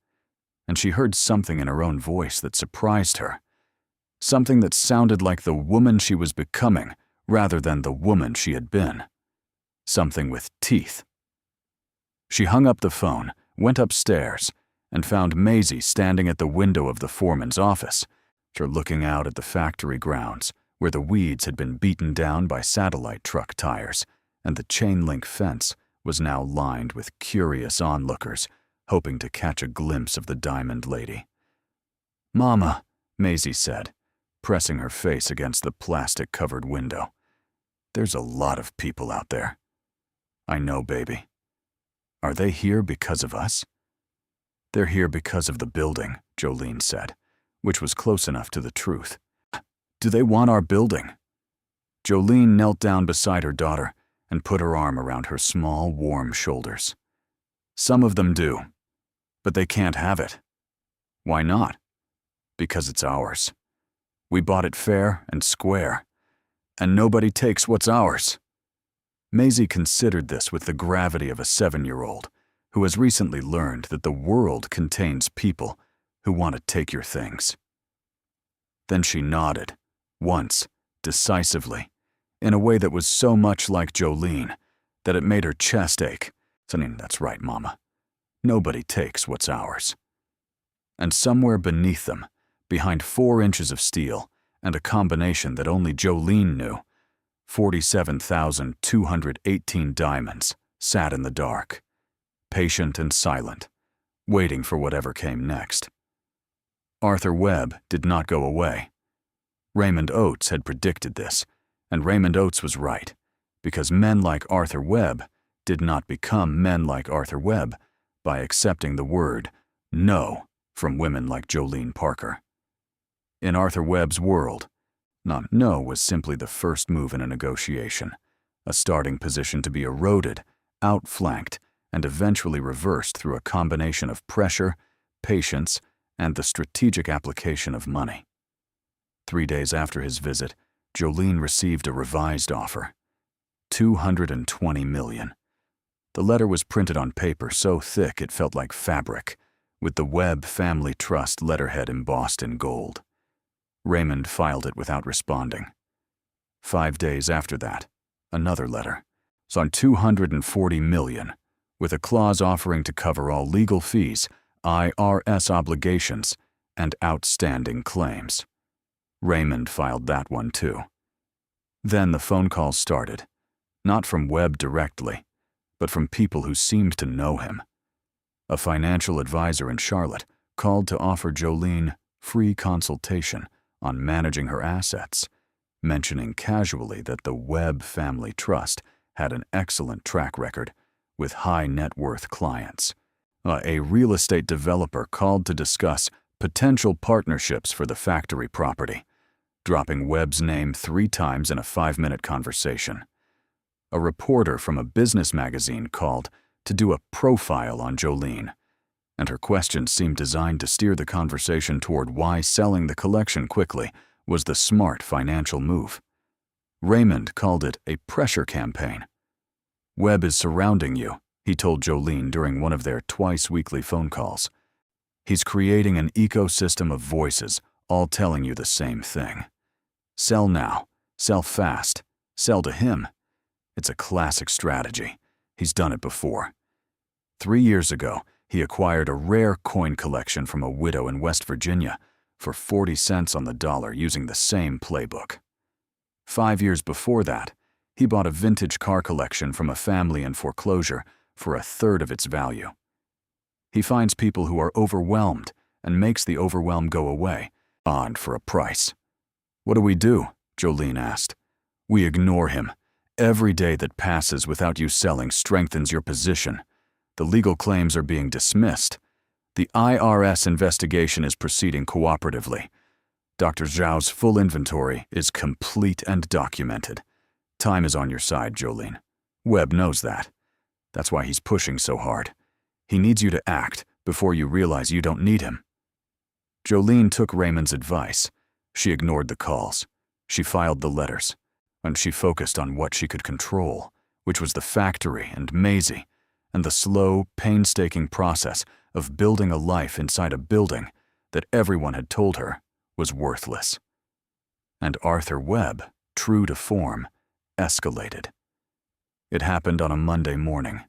and she heard something in her own voice that surprised her. Something that sounded like the woman she was becoming rather than the woman she had been. Something with teeth. She hung up the phone, went upstairs, and found Maisie standing at the window of the foreman's office, her looking out at the factory grounds where the weeds had been beaten down by satellite truck tires, and the chain-link fence was now lined with curious onlookers hoping to catch a glimpse of the Diamond Lady. "Mama," Maisie said, pressing her face against the plastic-covered window. "There's a lot of people out there." "I know, baby." "Are they here because of us?" "They're here because of the building," Jolene said, which was close enough to the truth. "Do they want our building?" Jolene knelt down beside her daughter and put her arm around her small, warm shoulders. "Some of them do, but they can't have it." "Why not?" "Because it's ours. We bought it fair and square, and nobody takes what's ours." Maisie considered this with the gravity of a 7-year-old who has recently learned that the world contains people who want to take your things. Then she nodded, once, decisively, in a way that was so much like Jolene that it made her chest ache. "That's right, Mama. Nobody takes what's ours." And somewhere beneath them, behind 4 inches of steel and a combination that only Jolene knew, 47,218 diamonds sat in the dark, patient and silent, waiting for whatever came next. Arthur Webb did not go away. Raymond Oates had predicted this, and Raymond Oates was right, because men like Arthur Webb did not become men like Arthur Webb by accepting the word no from women like Jolene Parker. In Arthur Webb's world, no was simply the first move in a negotiation, a starting position to be eroded, outflanked, and eventually reversed through a combination of pressure, patience, and the strategic application of money. 3 days after his visit, Jolene received a revised offer. $220 million. The letter was printed on paper so thick it felt like fabric, with the Webb Family Trust letterhead embossed in gold. Raymond filed it without responding. 5 days after that, another letter. On $240 million, with a clause offering to cover all legal fees, IRS obligations, and outstanding claims. Raymond filed that one too. Then the phone calls started, not from Webb directly, but from people who seemed to know him. a financial advisor in Charlotte, called to offer Jolene free consultation on managing her assets, mentioning casually that the Webb Family Trust had an excellent track record with high net worth clients. A real estate developer called to discuss potential partnerships for the factory property, dropping Webb's name 3 times in a 5-minute conversation. A reporter from a business magazine called to do a profile on Jolene, and her questions seemed designed to steer the conversation toward why selling the collection quickly was the smart financial move. Raymond called it a pressure campaign. "Webb is surrounding you," he told Jolene during one of their twice-weekly phone calls. "He's creating an ecosystem of voices, all telling you the same thing. Sell now, sell fast, sell to him. It's a classic strategy. He's done it before. 3 years ago, he acquired a rare coin collection from a widow in West Virginia for 40 cents on the dollar using the same playbook. 5 years before that, he bought a vintage car collection from a family in foreclosure for 1/3 of its value. He finds people who are overwhelmed and makes the overwhelm go away, odd for a price. What do we do?" Jolene asked. "We ignore him. Every day that passes without you selling strengthens your position. The legal claims are being dismissed. The IRS investigation is proceeding cooperatively. Dr. Zhao's full inventory is complete and documented. Time is on your side, Jolene. Webb knows that. That's why he's pushing so hard. He needs you to act before you realize you don't need him." Jolene took Raymond's advice. She ignored the calls. She filed the letters. And she focused on what she could control, which was the factory and Maisie, and the slow, painstaking process of building a life inside a building that everyone had told her was worthless. And Arthur Webb, true to form, escalated. It happened on a Monday morning.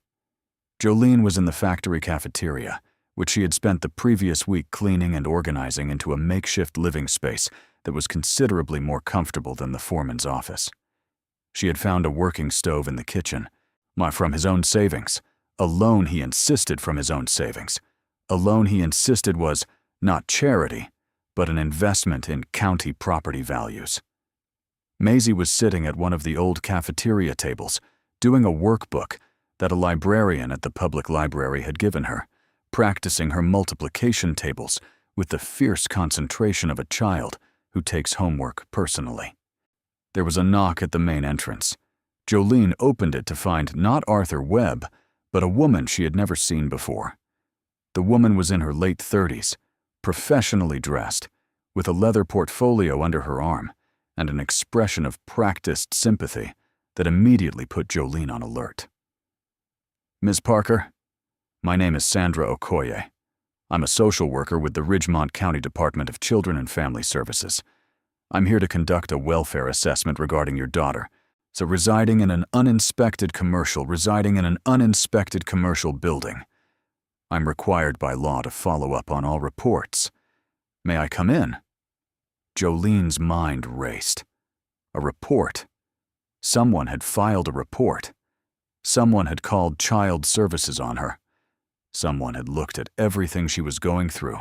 Jolene was in the factory cafeteria, which she had spent the previous week cleaning and organizing into a makeshift living space that was considerably more comfortable than the foreman's office. She had found a working stove in the kitchen, from his own savings, a loan he insisted from his own savings, a loan he insisted was not charity, but an investment in county property values. Maisie was sitting at one of the old cafeteria tables, doing a workbook that a librarian at the public library had given her, practicing her multiplication tables with the fierce concentration of a child who takes homework personally. There was a knock at the main entrance. Jolene opened it to find not Arthur Webb, but a woman she had never seen before. The woman was in her late 30s, professionally dressed, with a leather portfolio under her arm and an expression of practiced sympathy that immediately put Jolene on alert. "Ms. Parker, my name is Sandra Okoye. I'm a social worker with the Ridgemont County Department of Children and Family Services. I'm here to conduct a welfare assessment regarding your daughter, so residing in an uninspected commercial building. I'm required by law to follow up on all reports. May I come in?" Jolene's mind raced. A report. Someone had filed a report. Someone had called child services on her. Someone had looked at everything she was going through,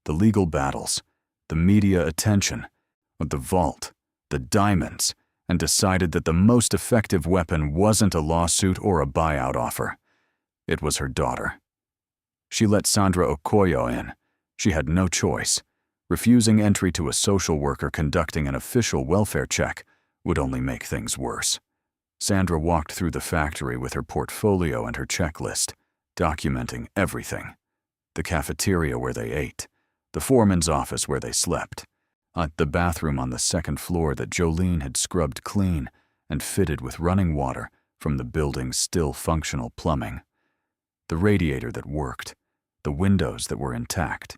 the legal battles, the media attention, the vault, the diamonds, and decided that the most effective weapon wasn't a lawsuit or a buyout offer. It was her daughter. She let Sandra Okoye in. She had no choice. Refusing entry to a social worker conducting an official welfare check would only make things worse. Sandra walked through the factory with her portfolio and her checklist, documenting everything. The cafeteria where they ate, the foreman's office where they slept, the bathroom on the second floor that Jolene had scrubbed clean and fitted with running water from the building's still functional plumbing, the radiator that worked, the windows that were intact,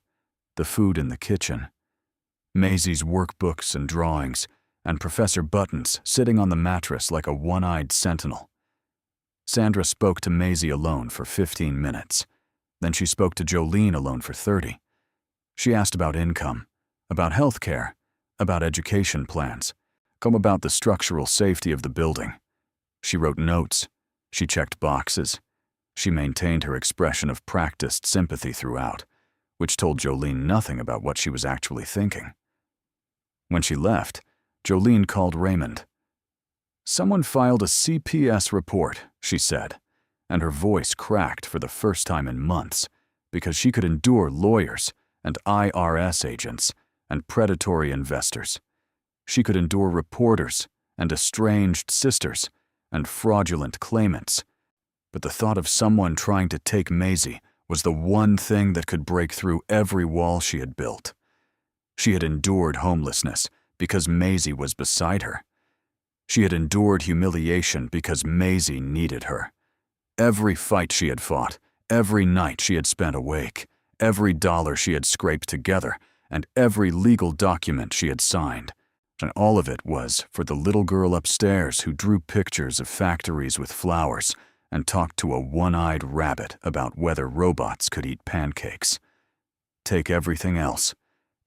the food in the kitchen, Maisie's workbooks and drawings, and Professor Buttons sitting on the mattress like a one-eyed sentinel. Sandra spoke to Maisie alone for 15 minutes. Then she spoke to Jolene alone for 30. She asked about income, about health care, about education plans, about the structural safety of the building. She wrote notes. She checked boxes. She maintained her expression of practiced sympathy throughout, which told Jolene nothing about what she was actually thinking. When she left, Jolene called Raymond. "Someone filed a CPS report," she said, and her voice cracked for the first time in months because she could endure lawyers and IRS agents and predatory investors. She could endure reporters and estranged sisters and fraudulent claimants. But the thought of someone trying to take Maisie was the one thing that could break through every wall she had built. She had endured homelessness because Maisie was beside her. She had endured humiliation because Maisie needed her. Every fight she had fought, every night she had spent awake, every dollar she had scraped together, and every legal document she had signed. And all of it was for the little girl upstairs who drew pictures of factories with flowers and talked to a one-eyed rabbit about whether robots could eat pancakes. Take everything else.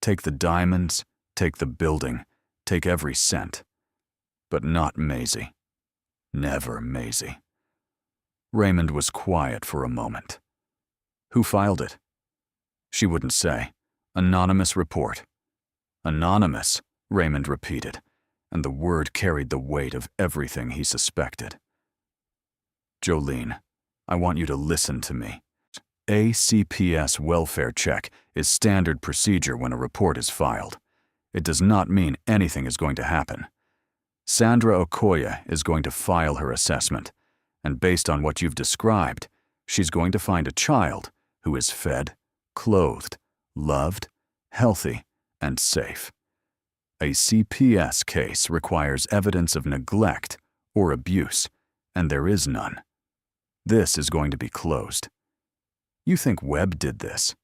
Take the diamonds, take the building, take every cent. But not Maisie. Never Maisie. Raymond was quiet for a moment. Who filed it? She wouldn't say. Anonymous report. Anonymous, Raymond repeated, and the word carried the weight of everything he suspected. Jolene, I want you to listen to me. A CPS welfare check is standard procedure when a report is filed. It does not mean anything is going to happen. Sandra Okoye is going to file her assessment, and based on what you've described, she's going to find a child who is fed, clothed, loved, healthy, and safe. A CPS case requires evidence of neglect or abuse, and there is none. This is going to be closed. You think Webb did this?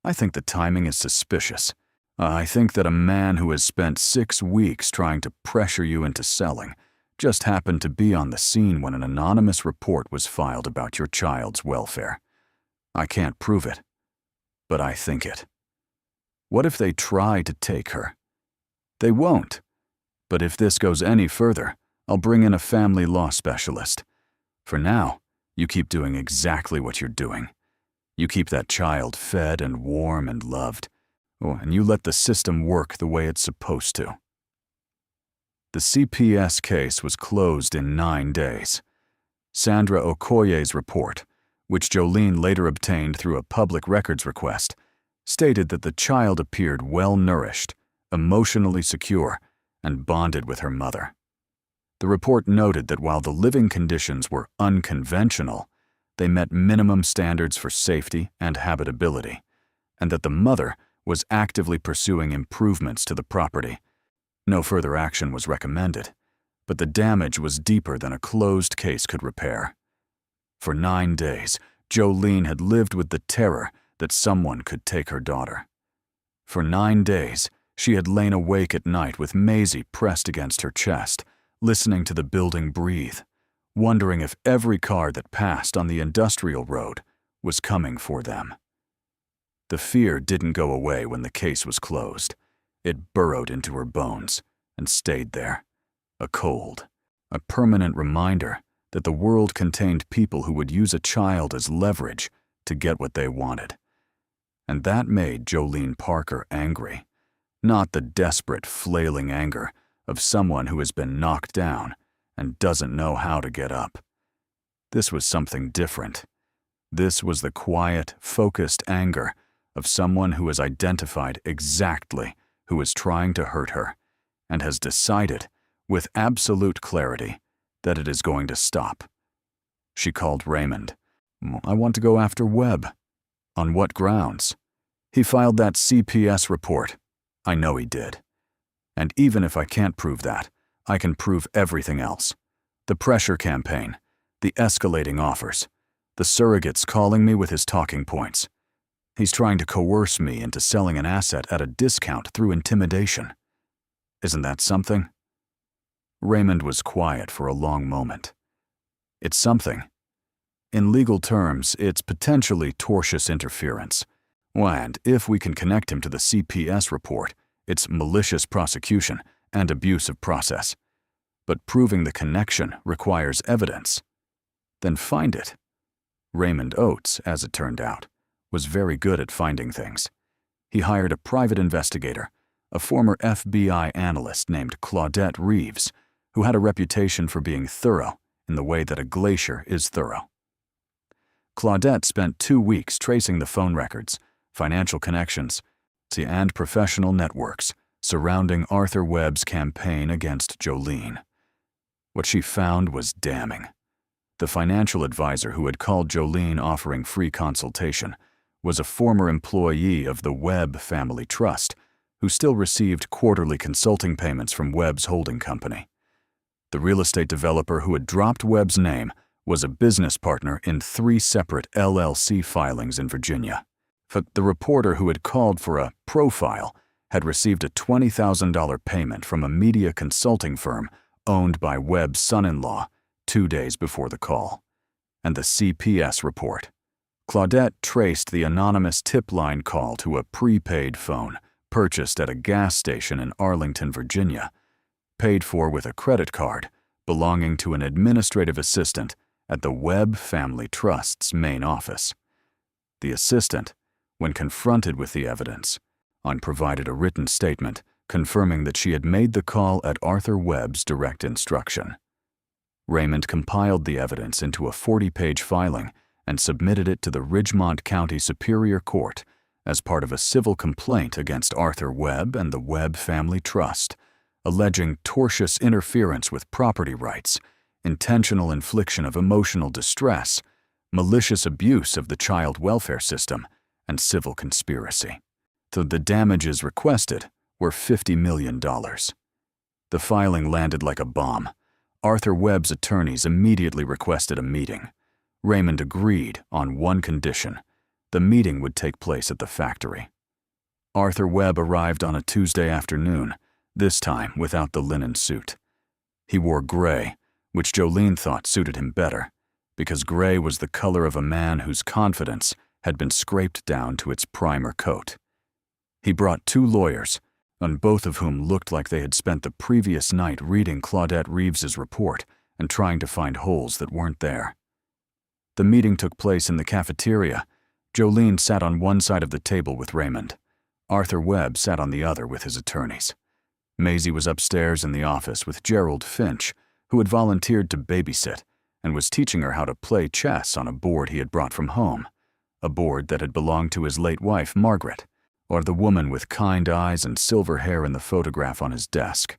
I think the timing is suspicious. I think that a man who has spent 6 weeks trying to pressure you into selling just happened to be on the scene when an anonymous report was filed about your child's welfare. I can't prove it, but I think it. What if they try to take her? They won't. But if this goes any further, I'll bring in a family law specialist. For now, you keep doing exactly what you're doing. You keep that child fed and warm and loved. Oh, and you let the system work the way it's supposed to. The CPS case was closed in 9 days. Sandra Okoye's report, which Jolene later obtained through a public records request, stated that the child appeared well-nourished, emotionally secure, and bonded with her mother. The report noted that while the living conditions were unconventional, they met minimum standards for safety and habitability, and that the mother was actively pursuing improvements to the property. No further action was recommended, but the damage was deeper than a closed case could repair. For 9 days, Jolene had lived with the terror that someone could take her daughter. For 9 days, she had lain awake at night with Maisie pressed against her chest, listening to the building breathe, wondering if every car that passed on the industrial road was coming for them. The fear didn't go away when the case was closed. It burrowed into her bones and stayed there, a cold, a permanent reminder that the world contained people who would use a child as leverage to get what they wanted. And that made Jolene Parker angry, not the desperate, flailing anger of someone who has been knocked down and doesn't know how to get up. This was something different. This was the quiet, focused anger of someone who has identified exactly who is trying to hurt her and has decided, with absolute clarity, that it is going to stop. She called Raymond. "I want to go after Webb." "On what grounds?" "He filed that CPS report." "I know he did. And even if I can't prove that, I can prove everything else. The pressure campaign, the escalating offers, the surrogates calling me with his talking points. He's trying to coerce me into selling an asset at a discount through intimidation. Isn't that something?" Raymond was quiet for a long moment. "It's something. In legal terms, it's potentially tortious interference. And if we can connect him to the CPS report, it's malicious prosecution and abuse of process. But proving the connection requires evidence. Then find it. Raymond Oates, as it turned out, was very good at finding things. He hired a private investigator, a former FBI analyst named Claudette Reeves, who had a reputation for being thorough in the way that a glacier is thorough. Claudette spent 2 weeks tracing the phone records, financial connections, and professional networks surrounding Arthur Webb's campaign against Jolene. What she found was damning. The financial advisor who had called Jolene offering free consultation was a former employee of the Webb Family Trust, who still received quarterly consulting payments from Webb's holding company. The real estate developer who had dropped Webb's name was a business partner in 3 separate LLC filings in Virginia. The reporter who had called for a profile had received a $20,000 payment from a media consulting firm owned by Webb's son-in-law 2 days before the call. And the CPS report. Claudette traced the anonymous tip line call to a prepaid phone purchased at a gas station in Arlington, Virginia, paid for with a credit card belonging to an administrative assistant at the Webb Family Trust's main office. The assistant, when confronted with the evidence, provided a written statement confirming that she had made the call at Arthur Webb's direct instruction. Raymond compiled the evidence into a 40-page filing and submitted it to the Ridgemont County Superior Court as part of a civil complaint against Arthur Webb and the Webb Family Trust, alleging tortious interference with property rights, intentional infliction of emotional distress, malicious abuse of the child welfare system, and civil conspiracy. The damages requested were $50 million. The filing landed like a bomb. Arthur Webb's attorneys immediately requested a meeting. Raymond agreed on one condition: the meeting would take place at the factory. Arthur Webb arrived on a Tuesday afternoon, this time without the linen suit. He wore gray, which Jolene thought suited him better, because gray was the color of a man whose confidence had been scraped down to its primer coat. He brought 2 lawyers, on both of whom looked like they had spent the previous night reading Claudette Reeves's report and trying to find holes that weren't there. The meeting took place in the cafeteria. Jolene sat on one side of the table with Raymond. Arthur Webb sat on the other with his attorneys. Maisie was upstairs in the office with Gerald Finch, who had volunteered to babysit and was teaching her how to play chess on a board he had brought from home, a board that had belonged to his late wife, Margaret, or the woman with kind eyes and silver hair in the photograph on his desk.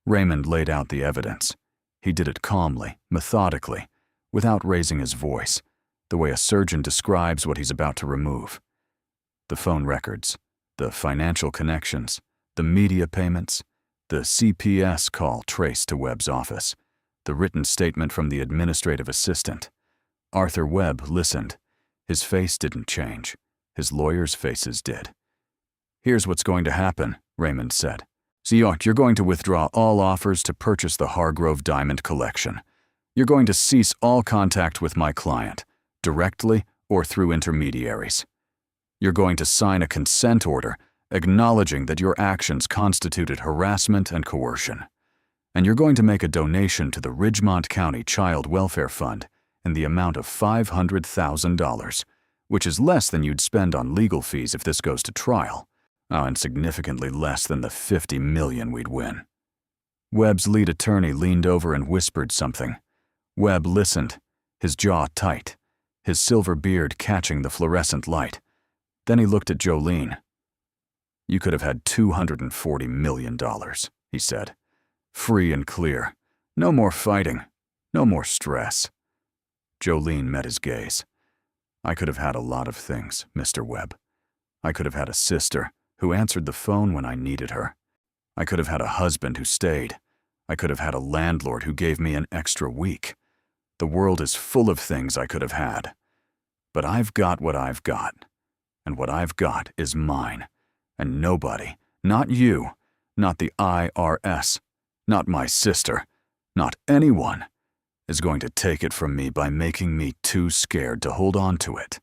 Raymond laid out the evidence. He did it calmly, methodically, without raising his voice, the way a surgeon describes what he's about to remove. The phone records, the financial connections, the media payments, the CPS call traced to Webb's office, the written statement from the administrative assistant. Arthur Webb listened. His face didn't change. His lawyers' faces did. "Here's what's going to happen," Raymond said. "So you're going to withdraw all offers to purchase the Hargrove Diamond Collection. You're going to cease all contact with my client, directly or through intermediaries. You're going to sign a consent order acknowledging that your actions constituted harassment and coercion. And you're going to make a donation to the Ridgemont County Child Welfare Fund in the amount of $500,000, which is less than you'd spend on legal fees if this goes to trial, and significantly less than the $50 million we'd win." Webb's lead attorney leaned over and whispered something. Webb listened, his jaw tight, his silver beard catching the fluorescent light. Then he looked at Jolene. "You could have had $240 million, he said. "Free and clear. No more fighting. No more stress." Jolene met his gaze. "I could have had a lot of things, Mr. Webb. I could have had a sister who answered the phone when I needed her. I could have had a husband who stayed. I could have had a landlord who gave me an extra week. The world is full of things I could have had. But I've got what I've got. And what I've got is mine. And nobody, not you, not the IRS, not my sister, not anyone, is going to take it from me by making me too scared to hold on to it."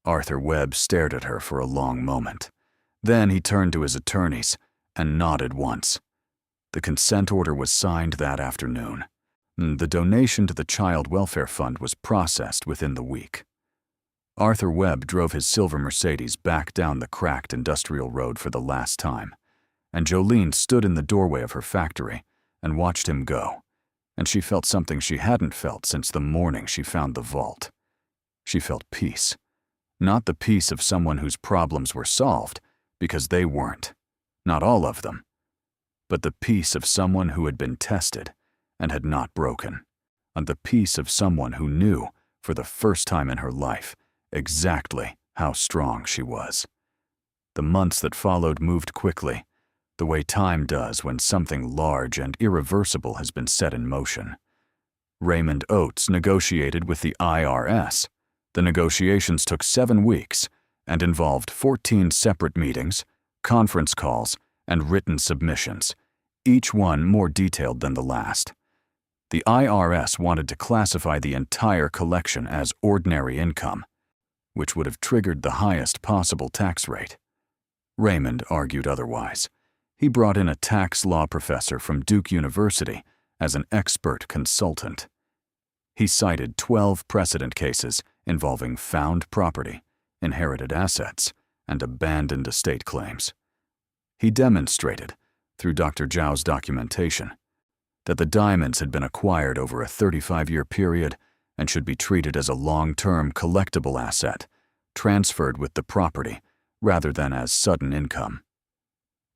Arthur Webb stared at her for a long moment. Then he turned to his attorneys and nodded once. The consent order was signed that afternoon. The donation to the Child Welfare Fund was processed within the week. Arthur Webb drove his silver Mercedes back down the cracked industrial road for the last time, and Jolene stood in the doorway of her factory and watched him go, and she felt something she hadn't felt since the morning she found the vault. She felt peace. Not the peace of someone whose problems were solved, because they weren't, not all of them, but the peace of someone who had been tested and had not broken, and the peace of someone who knew, for the first time in her life, exactly how strong she was. The months that followed moved quickly, the way time does when something large and irreversible has been set in motion. Raymond Oates negotiated with the IRS. The negotiations took 7 weeks and involved 14 separate meetings, conference calls, and written submissions, each one more detailed than the last. The IRS wanted to classify the entire collection as ordinary income, which would have triggered the highest possible tax rate. Raymond argued otherwise. He brought in a tax law professor from Duke University as an expert consultant. He cited 12 precedent cases involving found property, inherited assets, and abandoned estate claims. He demonstrated, through Dr. Zhao's documentation, that the diamonds had been acquired over a 35-year period and should be treated as a long-term collectible asset, transferred with the property rather than as sudden income.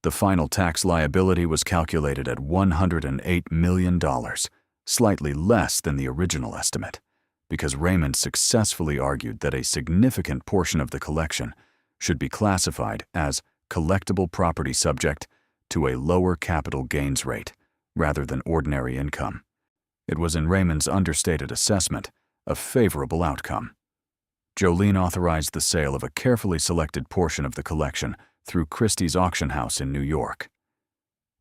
The final tax liability was calculated at $108 million, slightly less than the original estimate, because Raymond successfully argued that a significant portion of the collection should be classified as collectible property subject to a lower capital gains rate rather than ordinary income. It was, in Raymond's understated assessment, a favorable outcome. Jolene authorized the sale of a carefully selected portion of the collection through Christie's auction house in New York.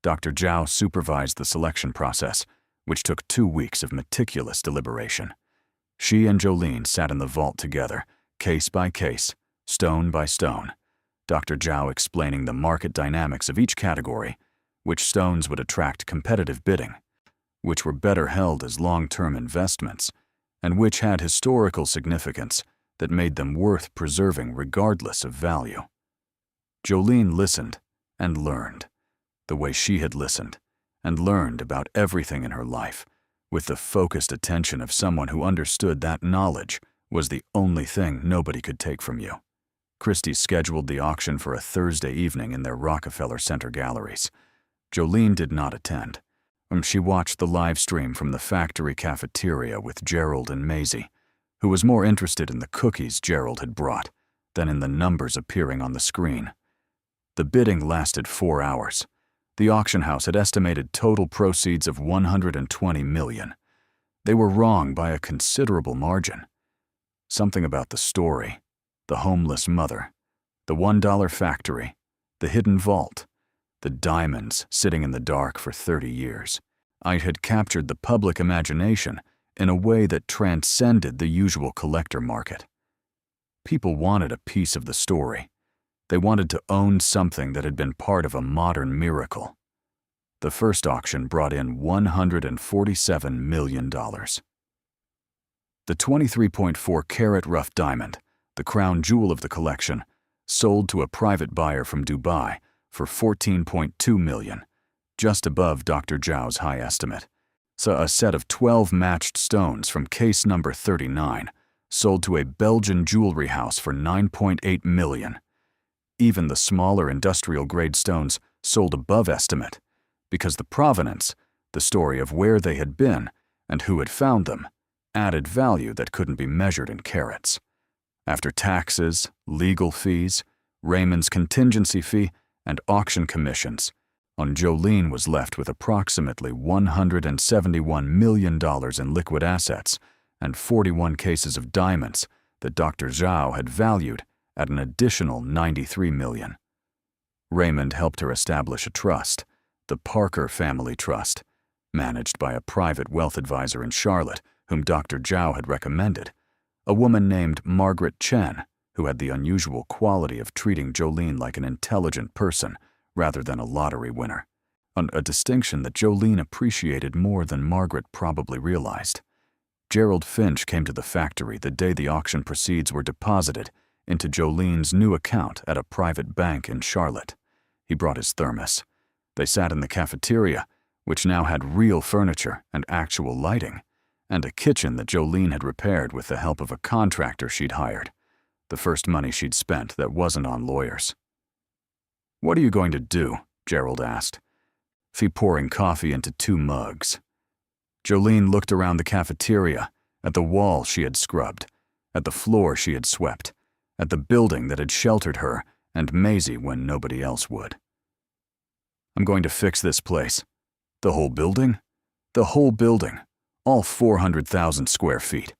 Dr. Zhao supervised the selection process, which took 2 weeks of meticulous deliberation. She and Jolene sat in the vault together, case by case, stone by stone, Dr. Zhao explaining the market dynamics of each category, which stones would attract competitive bidding, which were better held as long-term investments, and which had historical significance that made them worth preserving regardless of value. Jolene listened and learned, the way she had listened and learned about everything in her life, with the focused attention of someone who understood that knowledge was the only thing nobody could take from you. Christie scheduled the auction for a Thursday evening in their Rockefeller Center galleries. Jolene did not attend. She watched the live stream from the factory cafeteria with Gerald and Maisie, who was more interested in the cookies Gerald had brought than in the numbers appearing on the screen. The bidding lasted 4 hours. The auction house had estimated total proceeds of $120 million. They were wrong by a considerable margin. Something about the story, the homeless mother, the $1 factory, the hidden vault, the diamonds sitting in the dark for 30 years. I had captured the public imagination in a way that transcended the usual collector market. People wanted a piece of the story. They wanted to own something that had been part of a modern miracle. The first auction brought in $147 million. The 23.4-carat rough diamond, the crown jewel of the collection, sold to a private buyer from Dubai for $14.2 million, just above Dr. Zhao's high estimate. So a set of 12 matched stones from case number 39 sold to a Belgian jewelry house for $9.8 million. Even the smaller industrial-grade stones sold above estimate, because the provenance, the story of where they had been and who had found them, added value that couldn't be measured in carats. After taxes, legal fees, Raymond's contingency fee, and auction commissions, Jolene was left with approximately $171 million in liquid assets and 41 cases of diamonds that Dr. Zhao had valued at an additional $93 million. Raymond helped her establish a trust, the Parker Family Trust, managed by a private wealth advisor in Charlotte whom Dr. Zhao had recommended, a woman named Margaret Chen, who had the unusual quality of treating Jolene like an intelligent person rather than a lottery winner. a distinction that Jolene appreciated more than Margaret probably realized. Gerald Finch came to the factory the day the auction proceeds were deposited into Jolene's new account at a private bank in Charlotte. He brought his thermos. They sat in the cafeteria, which now had real furniture and actual lighting, and a kitchen that Jolene had repaired with the help of a contractor she'd hired, the first money she'd spent that wasn't on lawyers. "What are you going to do?" Gerald asked, pouring coffee into 2 mugs. Jolene looked around the cafeteria, at the wall she had scrubbed, at the floor she had swept, at the building that had sheltered her and Maisie when nobody else would. "I'm going to fix this place." "The whole building?" "The whole building. All 400,000 square feet.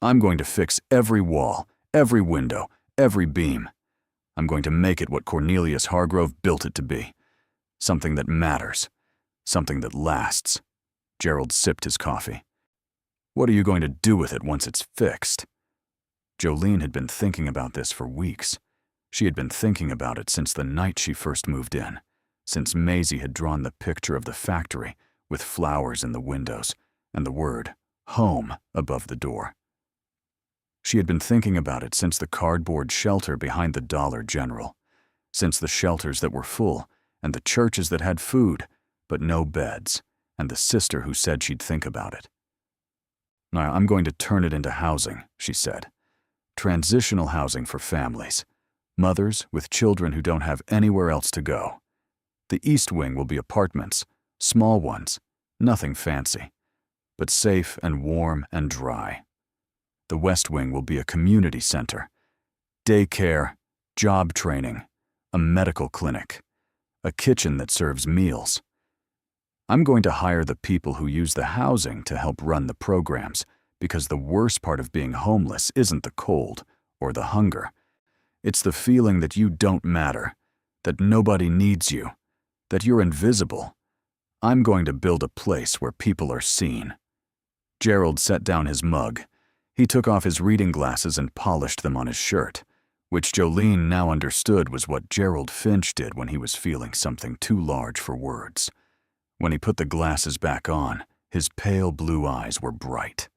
I'm going to fix every wall, every window, every beam. I'm going to make it what Cornelius Hargrove built it to be. Something that matters. Something that lasts." Gerald sipped his coffee. "What are you going to do with it once it's fixed?" Jolene had been thinking about this for weeks. She had been thinking about it since the night she first moved in, since Maisie had drawn the picture of the factory with flowers in the windows and the word "home" above the door. She had been thinking about it since the cardboard shelter behind the Dollar General, since the shelters that were full and the churches that had food but no beds, and the sister who said she'd think about it. "Now, I'm going to turn it into housing," she said. "Transitional housing for families, mothers with children who don't have anywhere else to go. The East Wing will be apartments, small ones, nothing fancy, but safe and warm and dry. The West Wing will be a community center, daycare, job training, a medical clinic, a kitchen that serves meals. I'm going to hire the people who use the housing to help run the programs, because the worst part of being homeless isn't the cold or the hunger. It's the feeling that you don't matter, that nobody needs you, that you're invisible. I'm going to build a place where people are seen." Gerald set down his mug. He took off his reading glasses and polished them on his shirt, which Jolene now understood was what Gerald Finch did when he was feeling something too large for words. When he put the glasses back on, his pale blue eyes were bright.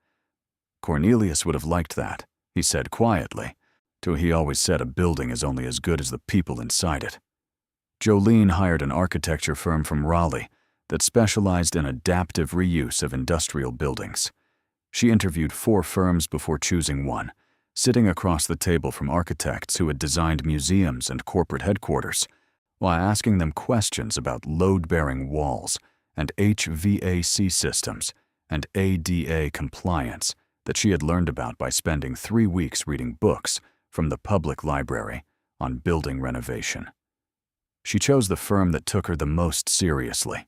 "Cornelius would have liked that," he said quietly, though he always said a building is only as good as the people inside it. Jolene hired an architecture firm from Raleigh that specialized in adaptive reuse of industrial buildings. She interviewed 4 firms before choosing one, sitting across the table from architects who had designed museums and corporate headquarters, while asking them questions about load-bearing walls and HVAC systems and ADA compliance that she had learned about by spending 3 weeks reading books from the public library on building renovation. She chose the firm that took her the most seriously,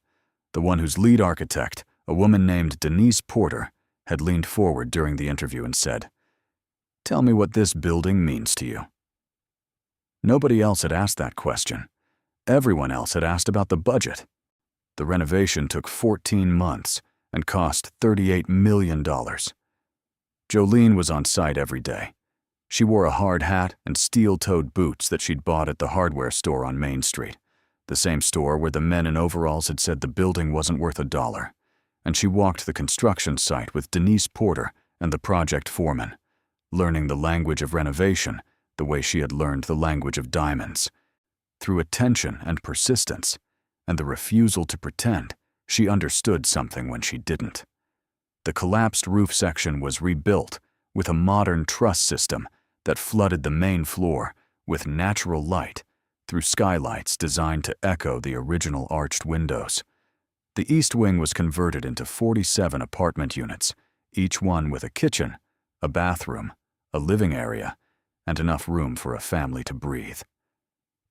the one whose lead architect, a woman named Denise Porter, had leaned forward during the interview and said, "Tell me what this building means to you." Nobody else had asked that question. Everyone else had asked about the budget. The renovation took 14 months and cost $38 million. Jolene was on site every day. She wore a hard hat and steel-toed boots that she'd bought at the hardware store on Main Street, the same store where the men in overalls had said the building wasn't worth $1. And she walked the construction site with Denise Porter and the project foreman, learning the language of renovation the way she had learned the language of diamonds. Through attention and persistence, and the refusal to pretend, she understood something when she didn't. The collapsed roof section was rebuilt with a modern truss system that flooded the main floor with natural light through skylights designed to echo the original arched windows. The East Wing was converted into 47 apartment units, each one with a kitchen, a bathroom, a living area, and enough room for a family to breathe.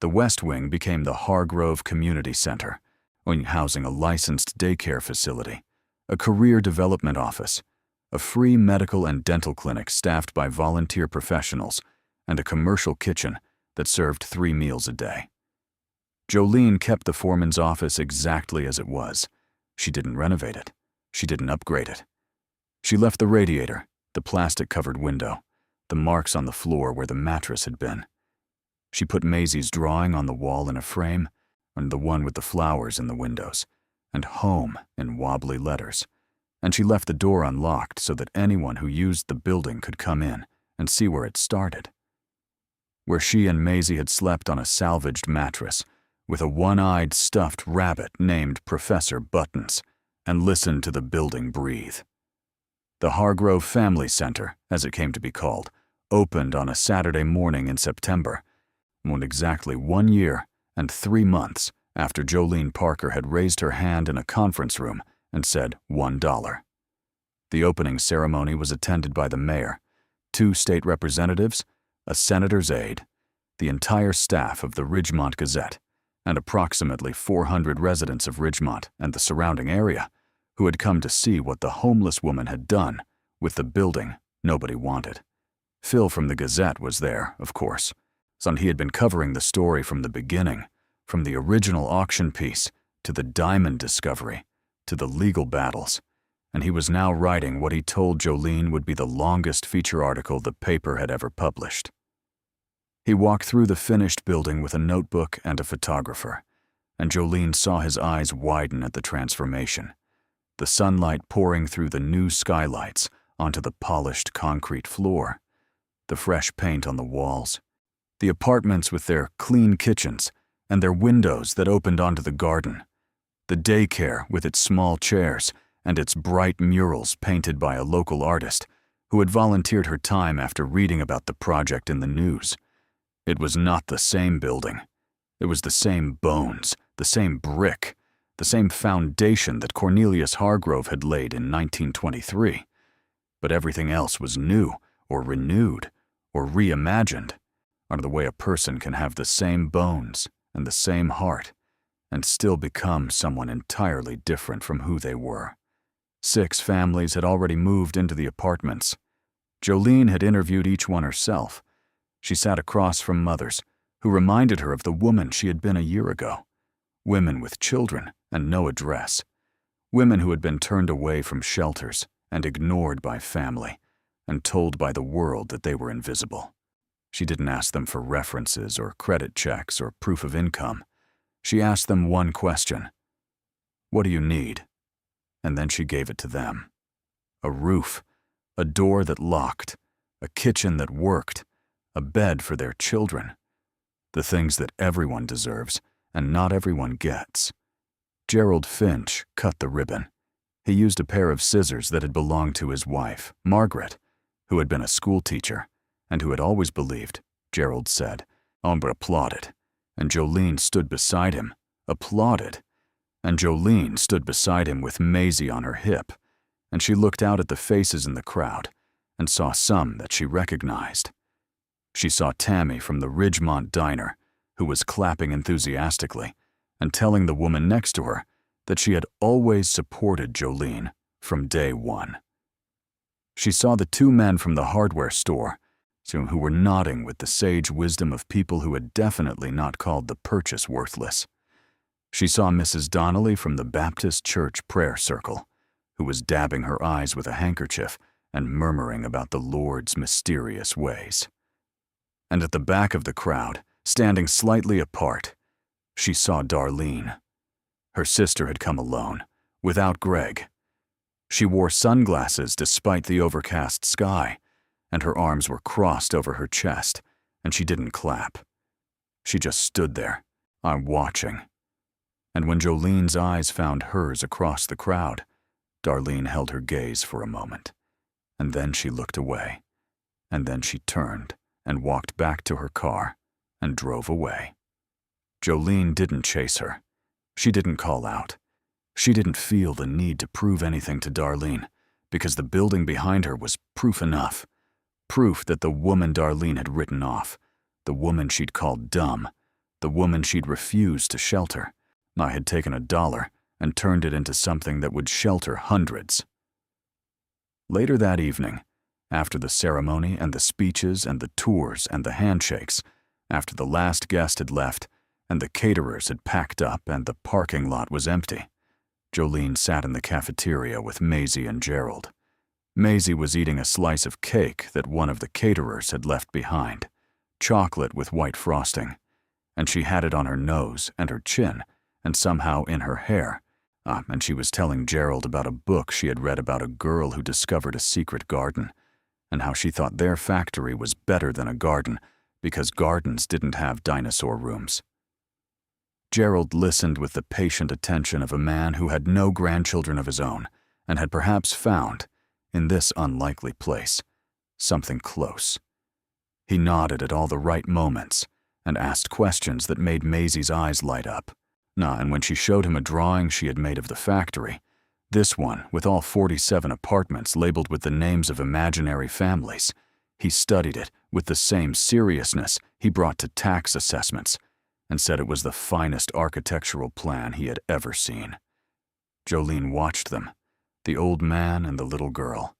The West Wing became the Hargrove Community Center, housing a licensed daycare facility, a career development office, a free medical and dental clinic staffed by volunteer professionals, and a commercial kitchen that served 3 meals a day. Jolene kept the foreman's office exactly as it was. She didn't renovate it. She didn't upgrade it. She left the radiator, the plastic-covered window, the marks on the floor where the mattress had been. She put Maisie's drawing on the wall in a frame, and the one with the flowers in the windows, and home in wobbly letters, and she left the door unlocked so that anyone who used the building could come in and see where it started. Where she and Maisie had slept on a salvaged mattress with a one-eyed stuffed rabbit named Professor Buttons, and listened to the building breathe. The Hargrove Family Center, as it came to be called, opened on a Saturday morning in September, when exactly 1 year and 3 months after Jolene Parker had raised her hand in a conference room and said $1. The opening ceremony was attended by the mayor, 2 state representatives, a senator's aide, the entire staff of the Ridgemont Gazette, and approximately 400 residents of Ridgemont and the surrounding area who had come to see what the homeless woman had done with the building nobody wanted. Phil from the Gazette was there, of course, and he had been covering the story from the beginning, from the original auction piece to the diamond discovery to the legal battles, and he was now writing what he told Jolene would be the longest feature article the paper had ever published. He walked through the finished building with a notebook and a photographer, and Jolene saw his eyes widen at the transformation, the sunlight pouring through the new skylights onto the polished concrete floor, the fresh paint on the walls, the apartments with their clean kitchens and their windows that opened onto the garden, the daycare with its small chairs and its bright murals painted by a local artist who had volunteered her time after reading about the project in the news. It was not the same building. It was the same bones, the same brick, the same foundation that Cornelius Hargrove had laid in 1923. But everything else was new, or renewed, or reimagined, or the way a person can have the same bones and the same heart and still become someone entirely different from who they were. 6 families had already moved into the apartments. Jolene had interviewed each one herself. She sat across from mothers who reminded her of the woman she had been a year ago. Women with children and no address. Women who had been turned away from shelters and ignored by family and told by the world that they were invisible. She didn't ask them for references or credit checks or proof of income. She asked them one question: "What do you need?" And then she gave it to them. A roof, a door that locked, a kitchen that worked, a bed for their children. The things that everyone deserves and not everyone gets. Gerald Finch cut the ribbon. He used a pair of scissors that had belonged to his wife, Margaret, who had been a school teacher and who had always believed, Gerald said, but applauded. And Jolene stood beside him, applauded. And Jolene stood beside him with Maisie on her hip, and she looked out at the faces in the crowd and saw some that she recognized. She saw Tammy from the Ridgemont Diner, who was clapping enthusiastically and telling the woman next to her that she had always supported Jolene from day one. She saw the 2 men from the hardware store, who were nodding with the sage wisdom of people who had definitely not called the purchase worthless. She saw Mrs. Donnelly from the Baptist Church prayer circle, who was dabbing her eyes with a handkerchief and murmuring about the Lord's mysterious ways. And at the back of the crowd, standing slightly apart, she saw Darlene. Her sister had come alone, without Greg. She wore sunglasses despite the overcast sky, and her arms were crossed over her chest, and she didn't clap. She just stood there, watching. And when Jolene's eyes found hers across the crowd, Darlene held her gaze for a moment, and then she looked away, and then she turned and walked back to her car and drove away. Jolene didn't chase her. She didn't call out. She didn't feel the need to prove anything to Darlene, because the building behind her was proof enough. Proof that the woman Darlene had written off, the woman she'd called dumb, the woman she'd refused to shelter, had taken $1 and turned it into something that would shelter hundreds. Later that evening, after the ceremony and the speeches and the tours and the handshakes, after the last guest had left and the caterers had packed up and the parking lot was empty, Jolene sat in the cafeteria with Maisie and Gerald. Maisie was eating a slice of cake that one of the caterers had left behind, chocolate with white frosting, and she had it on her nose and her chin and somehow in her hair, And she was telling Gerald about a book she had read about a girl who discovered a secret garden, and how she thought their factory was better than a garden because gardens didn't have dinosaur rooms. Gerald listened with the patient attention of a man who had no grandchildren of his own and had perhaps found, in this unlikely place, something close. He nodded at all the right moments and asked questions that made Maisie's eyes light up. And when she showed him a drawing she had made of the factory, this one with all 47 apartments labeled with the names of imaginary families, he studied it with the same seriousness he brought to tax assessments and said it was the finest architectural plan he had ever seen. Jolene watched them, the old man and the little girl,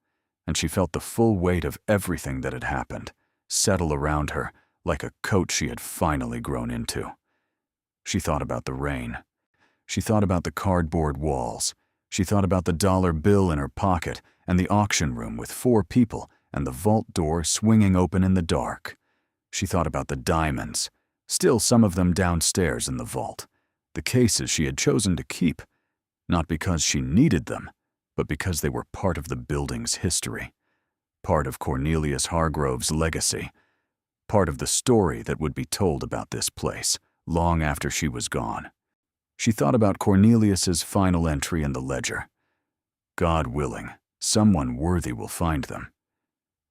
and she felt the full weight of everything that had happened settle around her like a coat she had finally grown into. She thought about the rain. She thought about the cardboard walls. She thought about the dollar bill in her pocket and the auction room with 4 people and the vault door swinging open in the dark. She thought about the diamonds, still some of them downstairs in the vault, the cases she had chosen to keep, not because she needed them, but because they were part of the building's history, part of Cornelius Hargrove's legacy, part of the story that would be told about this place long after she was gone. She thought about Cornelius's final entry in the ledger. God willing, someone worthy will find them.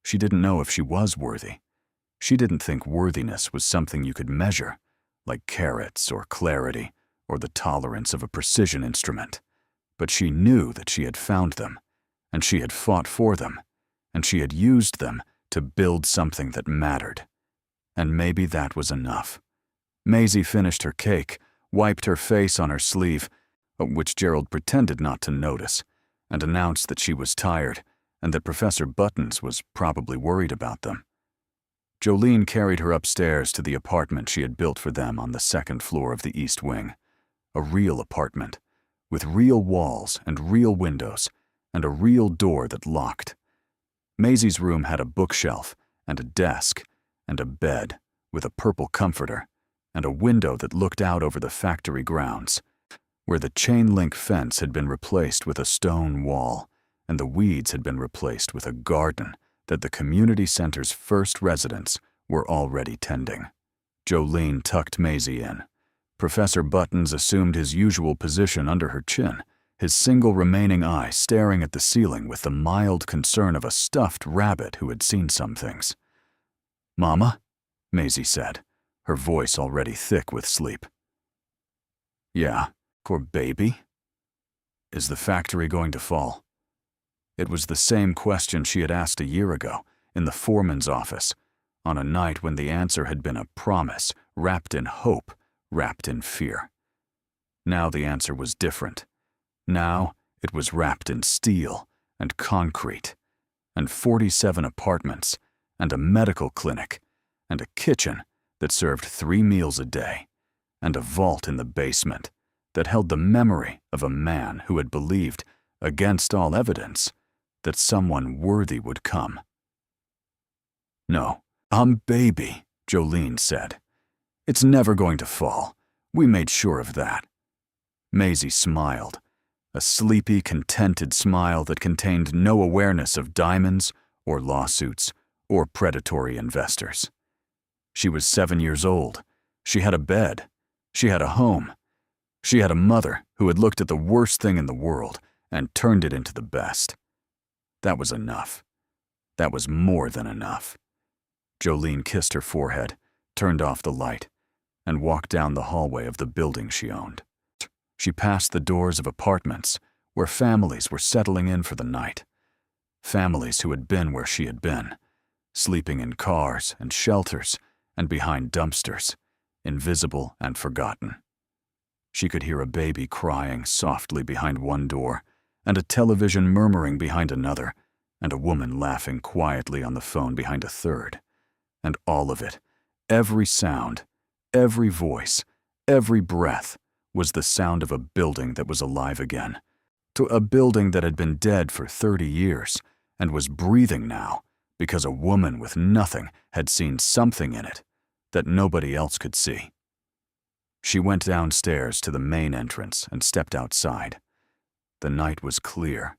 She didn't know if she was worthy. She didn't think worthiness was something you could measure, like carats or clarity or the tolerance of a precision instrument. But she knew that she had found them, and she had fought for them, and she had used them to build something that mattered. And maybe that was enough. Maisie finished her cake, wiped her face on her sleeve, which Gerald pretended not to notice, and announced that she was tired and that Professor Buttons was probably worried about them. Jolene carried her upstairs to the apartment she had built for them on the 2nd floor of the East Wing, a real apartment, with real walls and real windows and a real door that locked. Maisie's room had a bookshelf and a desk and a bed with a purple comforter and a window that looked out over the factory grounds, where the chain-link fence had been replaced with a stone wall and the weeds had been replaced with a garden that the community center's first residents were already tending. Jolene tucked Maisie in. Professor Buttons assumed his usual position under her chin, his single remaining eye staring at the ceiling with the mild concern of a stuffed rabbit who had seen some things. "Mama?" Maisie said, her voice already thick with sleep. "Yeah, poor baby? Is the factory going to fall?" It was the same question she had asked a year ago in the foreman's office, on a night when the answer had been a promise wrapped in hope, wrapped in fear. Now the answer was different. Now it was wrapped in steel and concrete, and 47 apartments, and a medical clinic, and a kitchen that served 3 meals a day, and a vault in the basement that held the memory of a man who had believed, against all evidence, that someone worthy would come. "No, baby," Jolene said. "It's never going to fall. We made sure of that." Maisie smiled, a sleepy, contented smile that contained no awareness of diamonds or lawsuits or predatory investors. She was 7 years old. She had a bed. She had a home. She had a mother who had looked at the worst thing in the world and turned it into the best. That was enough. That was more than enough. Jolene kissed her forehead, turned off the light, and walked down the hallway of the building she owned. She passed the doors of apartments where families were settling in for the night. Families who had been where she had been, sleeping in cars and shelters and behind dumpsters, invisible and forgotten. She could hear a baby crying softly behind one door, and a television murmuring behind another, and a woman laughing quietly on the phone behind a third. And all of it, every sound, every voice, every breath, was the sound of a building that was alive again. To a building that had been dead for 30 years and was breathing now because a woman with nothing had seen something in it that nobody else could see. She went downstairs to the main entrance and stepped outside. The night was clear.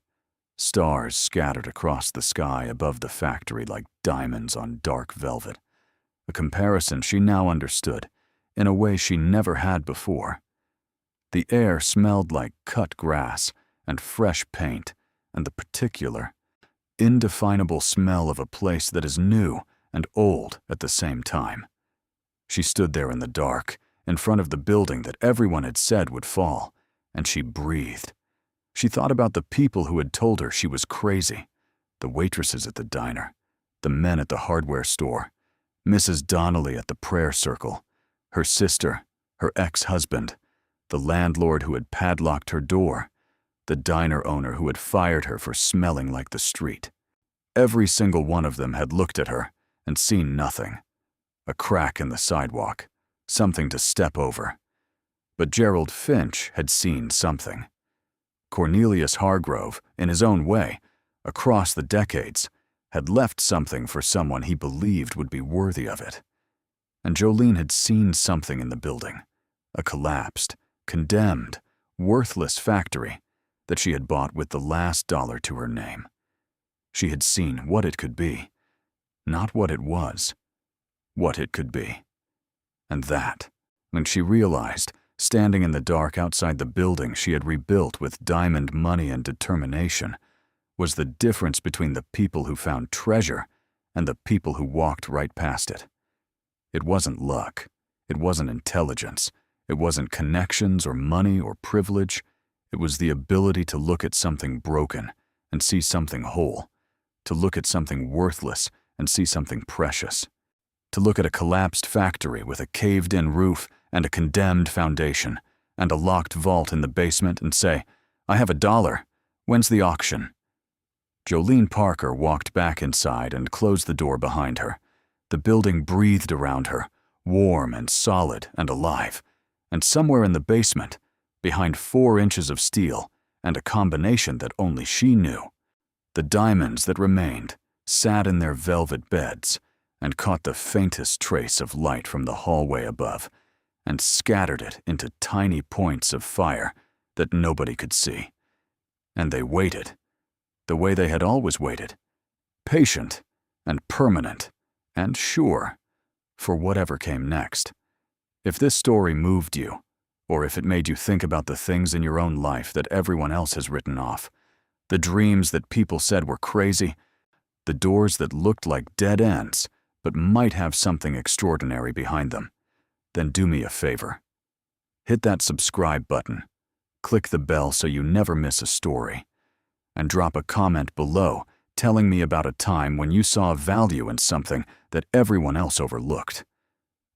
Stars scattered across the sky above the factory like diamonds on dark velvet. A comparison she now understood, in a way she never had before. The air smelled like cut grass and fresh paint and the particular, indefinable smell of a place that is new and old at the same time. She stood there in the dark, in front of the building that everyone had said would fall, and she breathed. She thought about the people who had told her she was crazy, the waitresses at the diner, the men at the hardware store, Mrs. Donnelly at the prayer circle, her sister, her ex-husband, the landlord who had padlocked her door, the diner owner who had fired her for smelling like the street. Every single one of them had looked at her and seen nothing. A crack in the sidewalk, something to step over. But Gerald Finch had seen something. Cornelius Hargrove, in his own way, across the decades, had left something for someone he believed would be worthy of it. And Jolene had seen something in the building, a collapsed, condemned, worthless factory that she had bought with the last dollar to her name. She had seen what it could be, not what it was, what it could be. And that, when she realized, standing in the dark outside the building she had rebuilt with diamond money and determination, was the difference between the people who found treasure and the people who walked right past it. It wasn't luck. It wasn't intelligence. It wasn't connections or money or privilege. It was the ability to look at something broken and see something whole, to look at something worthless and see something precious, to look at a collapsed factory with a caved-in roof and a condemned foundation and a locked vault in the basement and say, "I have $1. When's the auction?" Jolene Parker walked back inside and closed the door behind her. The building breathed around her, warm and solid and alive. And somewhere in the basement, behind 4 inches of steel and a combination that only she knew, the diamonds that remained sat in their velvet beds and caught the faintest trace of light from the hallway above and scattered it into tiny points of fire that nobody could see. And they waited, the way they had always waited, patient and permanent and sure, for whatever came next. If this story moved you, or if it made you think about the things in your own life that everyone else has written off, the dreams that people said were crazy, the doors that looked like dead ends but might have something extraordinary behind them, then do me a favor. Hit that subscribe button, click the bell so you never miss a story, and drop a comment below telling me about a time when you saw value in something that everyone else overlooked.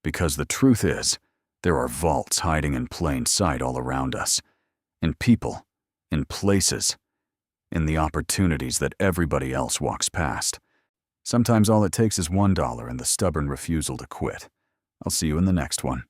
Because the truth is, there are vaults hiding in plain sight all around us, in people, in places, in the opportunities that everybody else walks past. Sometimes all it takes is $1 and the stubborn refusal to quit. I'll see you in the next one.